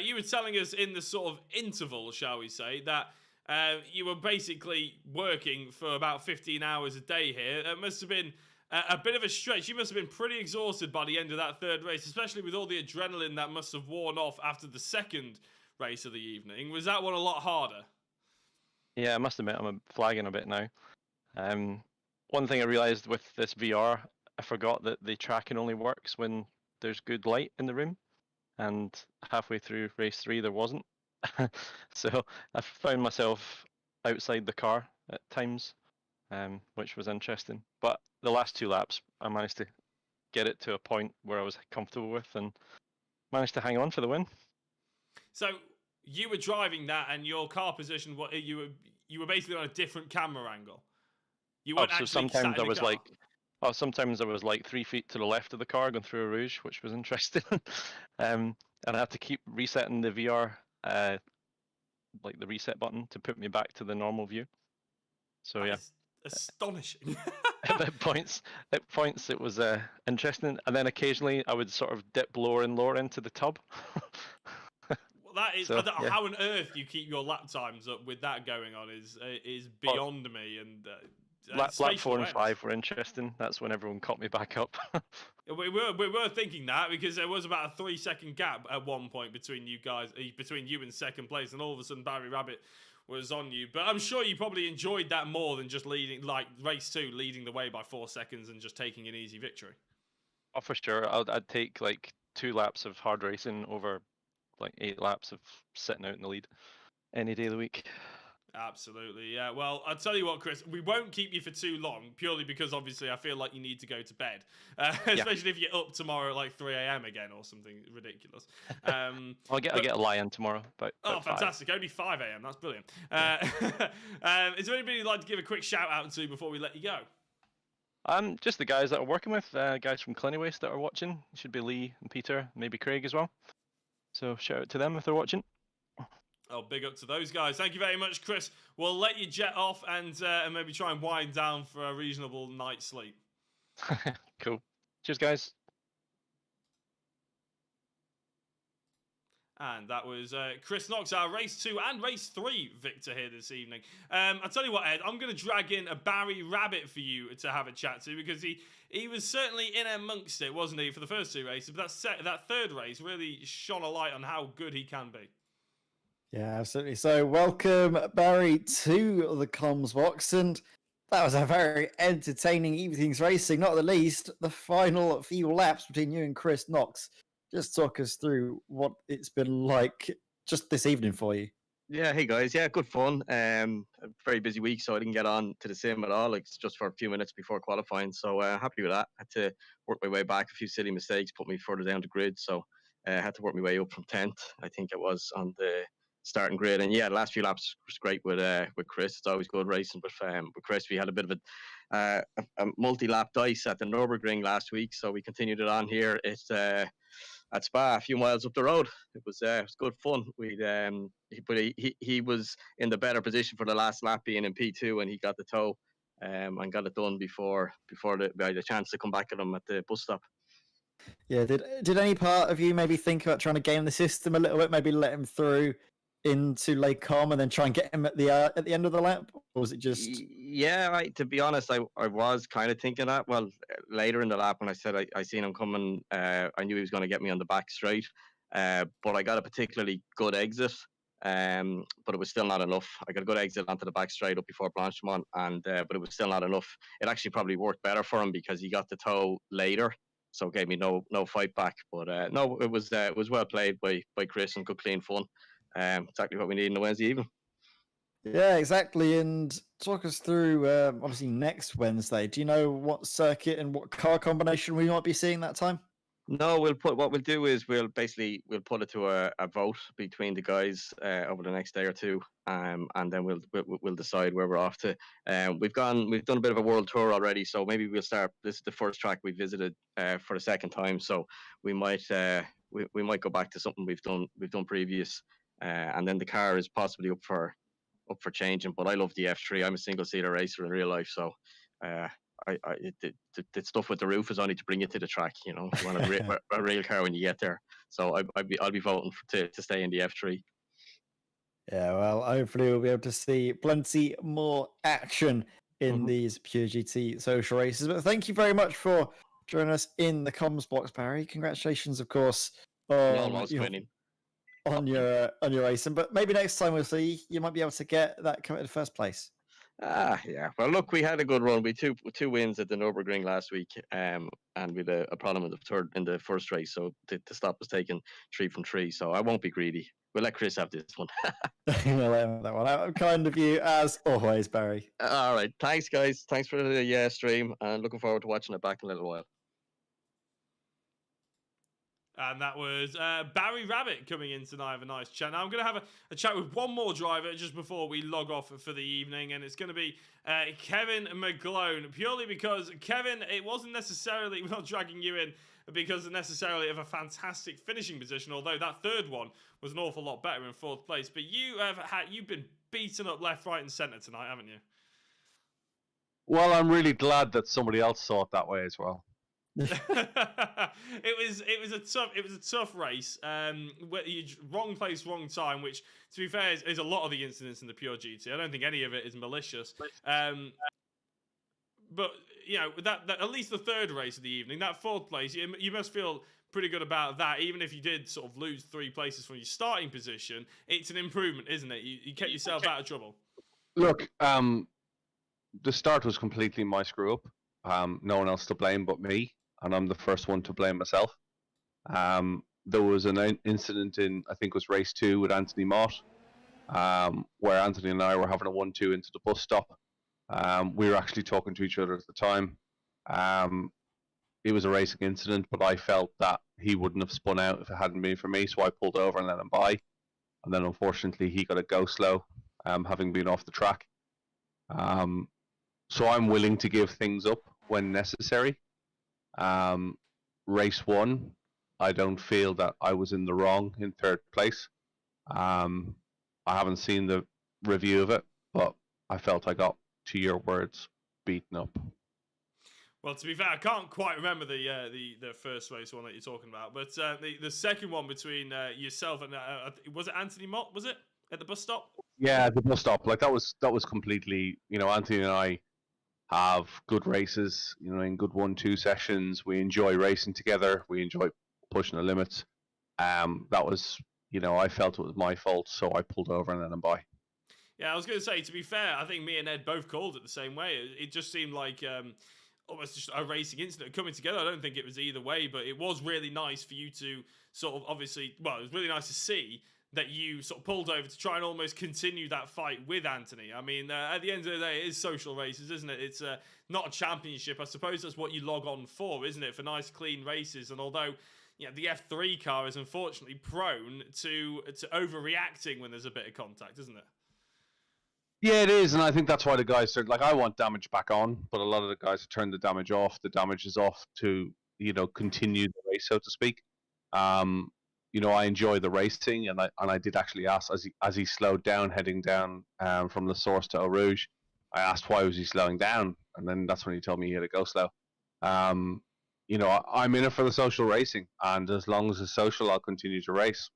you were telling us in the sort of interval, shall we say, that you were basically working for about 15 hours a day here. It must have been a bit of a stretch. You must have been pretty exhausted by the end of that third race, especially with all the adrenaline that must have worn off after the second race of the evening. Was that one a lot harder? Yeah, I must admit I'm flagging a bit now. One thing I realised with this VR, I forgot that the tracking only works when there's good light in the room, and halfway through race 3 there wasn't. So I found myself outside the car at times, which was interesting. But the last 2 laps I managed to get it to a point where I was comfortable with and managed to hang on for the win. So you were driving that, and your car position, you were basically on a different camera angle. You weren't actually sometimes I was car. Sometimes I was like 3 feet to the left of the car going through a rouge, which was interesting. And I had to keep resetting the VR, like the reset button, to put me back to the normal view. So yeah, astonishing. At points it was interesting, and then occasionally I would sort of dip lower and lower into the tub. That is, how on earth you keep your lap times up with that going on is beyond me. And Lap spatial 4 and awareness. 5 were interesting. That's when everyone caught me back up. We were thinking that because there was about a 3-second gap at one point between you guys, between you and second place, and all of a sudden Barry Rabbit was on you. But I'm sure you probably enjoyed that more than just leading, like race 2, leading the way by 4 seconds and just taking an easy victory. Oh, for sure. I'd take like 2 laps of hard racing over like 8 laps of sitting out in the lead any day of the week. Absolutely, yeah. Well, I'll tell you what, Chris, we won't keep you for too long, purely because obviously I feel like you need to go to bed, especially if you're up tomorrow at like 3 a.m. again or something ridiculous. I'll get a lie-in tomorrow. About Fantastic. 5. Only 5 a.m. That's brilliant. Is there anybody you'd like to give a quick shout out to before we let you go? Just the guys that are working with, guys from Clinny Waste that are watching. It should be Lee and Peter, maybe Craig as well. So shout out to them if they're watching. Oh, big up to those guys. Thank you very much, Chris. We'll let you jet off and maybe try and wind down for a reasonable night's sleep. Cool. Cheers, guys. And that was Chris Knox, our race 2 and race 3 victor here this evening. I'll tell you what, Ed, I'm going to drag in a Barry Rabbit for you to have a chat to, because he was certainly in amongst it, wasn't he, for the first 2 races? But that third race really shone a light on how good he can be. Yeah, absolutely. So welcome, Barry, to the comms box. And that was a very entertaining evening's racing, not the least the final few laps between you and Chris Knox. Just talk us through what it's been like just this evening for you. Yeah, hey guys. Yeah, good fun. A very busy week, so I didn't get on to the sim at all. Like, it's just for a few minutes before qualifying. So happy with that. Had to work my way back. A few silly mistakes put me further down the grid. So had to work my way up from 10th, I think it was, on the starting grid. And yeah, the last few laps was great with Chris. It's always good racing with Chris. We had a bit of a multi-lap dice at the Nürburgring last week, so we continued it on here. It's at Spa, a few miles up the road. It was good fun. He was in the better position for the last lap, being in P2, and he got the tow and got it done before I had a chance to come back at him at the bus stop. Yeah, did any part of you maybe think about trying to game the system a little bit, maybe let him through into Lake Com and then try and get him at the end of the lap, or was it just? Yeah, to be honest, I was kind of thinking that. Well, later in the lap when I said I seen him coming, I knew he was going to get me on the back straight, but I got a particularly good exit, but it was still not enough. I got a good exit onto the back straight up before Blanchimont, and but it was still not enough. It actually probably worked better for him because he got the tow later, so it gave me no fight back. But no, it was well played by Chris and good clean fun. Exactly what we need in the Wednesday evening. Yeah, exactly. And talk us through obviously next Wednesday. Do you know what circuit and what car combination we might be seeing that time? No, we'll put we'll put it to a vote between the guys over the next day or two, and then we'll decide where we're off to. We've done a bit of a world tour already, so maybe we'll start. This is the first track we visited for the second time, so we might go back to something we've done previous, and then the car is possibly up for changing. But I love the F3. I'm a single seater racer in real life, so. The stuff with the roof is only to bring you to the track. You know, you want a real car when you get there. So I'll be voting to stay in the F3. Yeah, well, hopefully we'll be able to see plenty more action in these Pure GT social races. But thank you very much for joining us in the comms box, Barry. Congratulations, of course, on your racing. But maybe next time we'll see you might be able to get that committed first place. Yeah. Well, look, we had a good run. We two wins at the Nürburgring last week, and we had a problem in the first race. So the stop was taken 3 from 3. So I won't be greedy. We'll let Chris have this one. We'll let him have that one. I'm kind of you as always, Barry. All right. Thanks, guys. Thanks for the stream, and looking forward to watching it back in a little while. And that was Barry Rabbit coming in tonight with a nice chat. Now I'm going to have a chat with one more driver just before we log off for the evening, and it's going to be Kevin McGlone, purely because, Kevin, it wasn't necessarily, we're not dragging you in because necessarily of a fantastic finishing position, although that third one was an awful lot better in 4th place. But you've been beaten up left, right and centre tonight, haven't you? Well, I'm really glad that somebody else saw it that way as well. it was a tough race. Wrong place, wrong time, which, to be fair, is a lot of the incidents in the Pure GT. I don't think any of it is malicious. but you know that at least the third race of the evening, that fourth place, you must feel pretty good about that. Even if you did sort of lose 3 places from your starting position, it's an improvement, isn't it? You kept yourself out of trouble. Look, the start was completely my screw up. No one else to blame but me, and I'm the first one to blame myself. There was an incident in, I think it was race 2 with Anthony Mott, where Anthony and I were having a 1-2 into the bus stop. We were actually talking to each other at the time. It was a racing incident, but I felt that he wouldn't have spun out if it hadn't been for me, so I pulled over and let him by. And then unfortunately he got a go slow, having been off the track. So I'm willing to give things up when necessary. Race 1, I don't feel that I was in the wrong in 3rd place. I haven't seen the review of it, but I felt I got, to your words, beaten up. Well, to be fair, I can't quite remember the first race one that you're talking about, but the second one between yourself and was it Anthony Mott? Was it at the bus stop? Yeah, the bus stop. Like that was completely. Anthony and I have good races. In good 1-2 sessions, we enjoy racing together. We enjoy pushing the limits. That was, I felt it was my fault, so I pulled over and let him by. Yeah, I was going to say, to be fair, I think me and Ed both called it the same way. It just seemed like almost just a racing incident coming together. I don't think it was either way, but it was really nice for you to sort of obviously, well, it was really nice to see that you sort of pulled over to try and almost continue that fight with Anthony. I mean, at the end of the day, it is social races, isn't it? It's not a championship. I suppose that's what you log on for, isn't it? For nice, clean races. And although the F3 car is unfortunately prone to overreacting when there's a bit of contact, isn't it? Yeah, it is, and I think that's why the guys said, I want damage back on, but a lot of the guys have turned the damage off. The damage is off to, continue the race, so to speak. I enjoy the racing, and I did actually ask as he slowed down, heading down from the source to Eau Rouge. I asked why was he slowing down, and then that's when he told me he had to go slow. I'm in it for the social racing, and as long as it's social, I'll continue to race.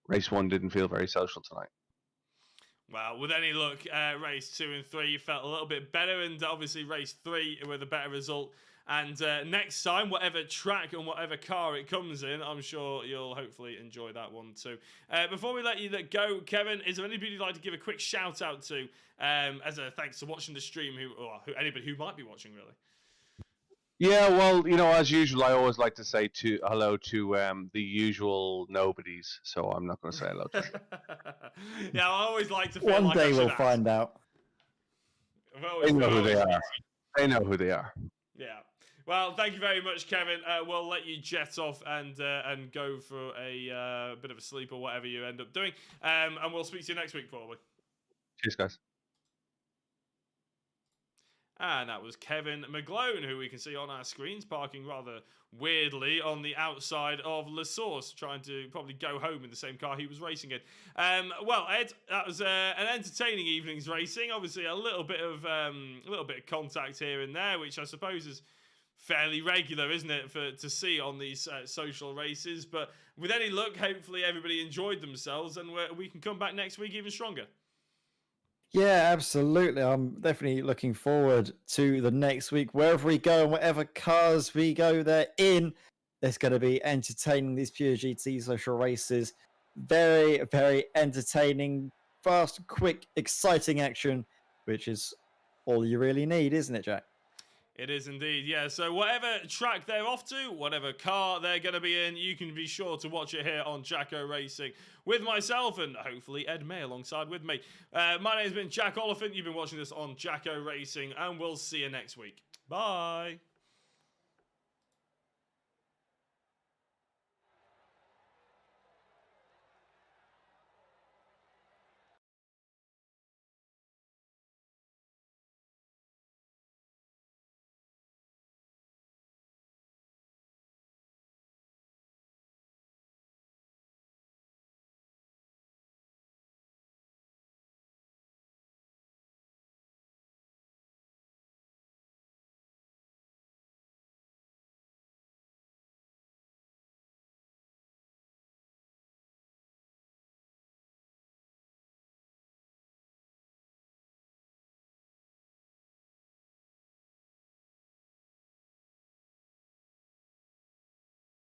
Race 1 didn't feel very social tonight. Well, with any luck, race 2 and 3 felt a little bit better, and obviously race 3 with a better result. And next time, whatever track and whatever car it comes in, I'm sure you'll hopefully enjoy that one too. Before we let you go, Kevin, is there anybody you'd like to give a quick shout out to as a thanks for watching the stream, anybody who might be watching, really? Yeah, well, as usual, I always like to say hello to the usual nobodies, so I'm not going to say hello to them. Yeah, I always like to feel One like day we'll find out. They know who they are. They know who they are. Yeah. Well, thank you very much, Kevin. We'll let you jet off and go for a bit of a sleep or whatever you end up doing. And we'll speak to you next week, probably. Cheers, guys. And that was Kevin McGlone, who we can see on our screens, parking rather weirdly on the outside of La Source, trying to probably go home in the same car he was racing in. Well, Ed, that was an entertaining evening's racing. Obviously, a little bit of contact here and there, which I suppose is fairly regular, isn't it, to see on these social races? But with any luck, hopefully everybody enjoyed themselves, and we can come back next week even stronger. Yeah, absolutely. I'm definitely looking forward to the next week. Wherever we go and whatever cars we go there in, there's going to be entertaining these Pure GT social races. Very, very entertaining, fast, quick, exciting action, which is all you really need, isn't it, Jack? It is indeed, yeah. So whatever track they're off to, whatever car they're going to be in, you can be sure to watch it here on Jacko Racing with myself and hopefully Ed May alongside with me. My name's been Jack Oliphant. You've been watching this on Jacko Racing, and we'll see you next week. Bye.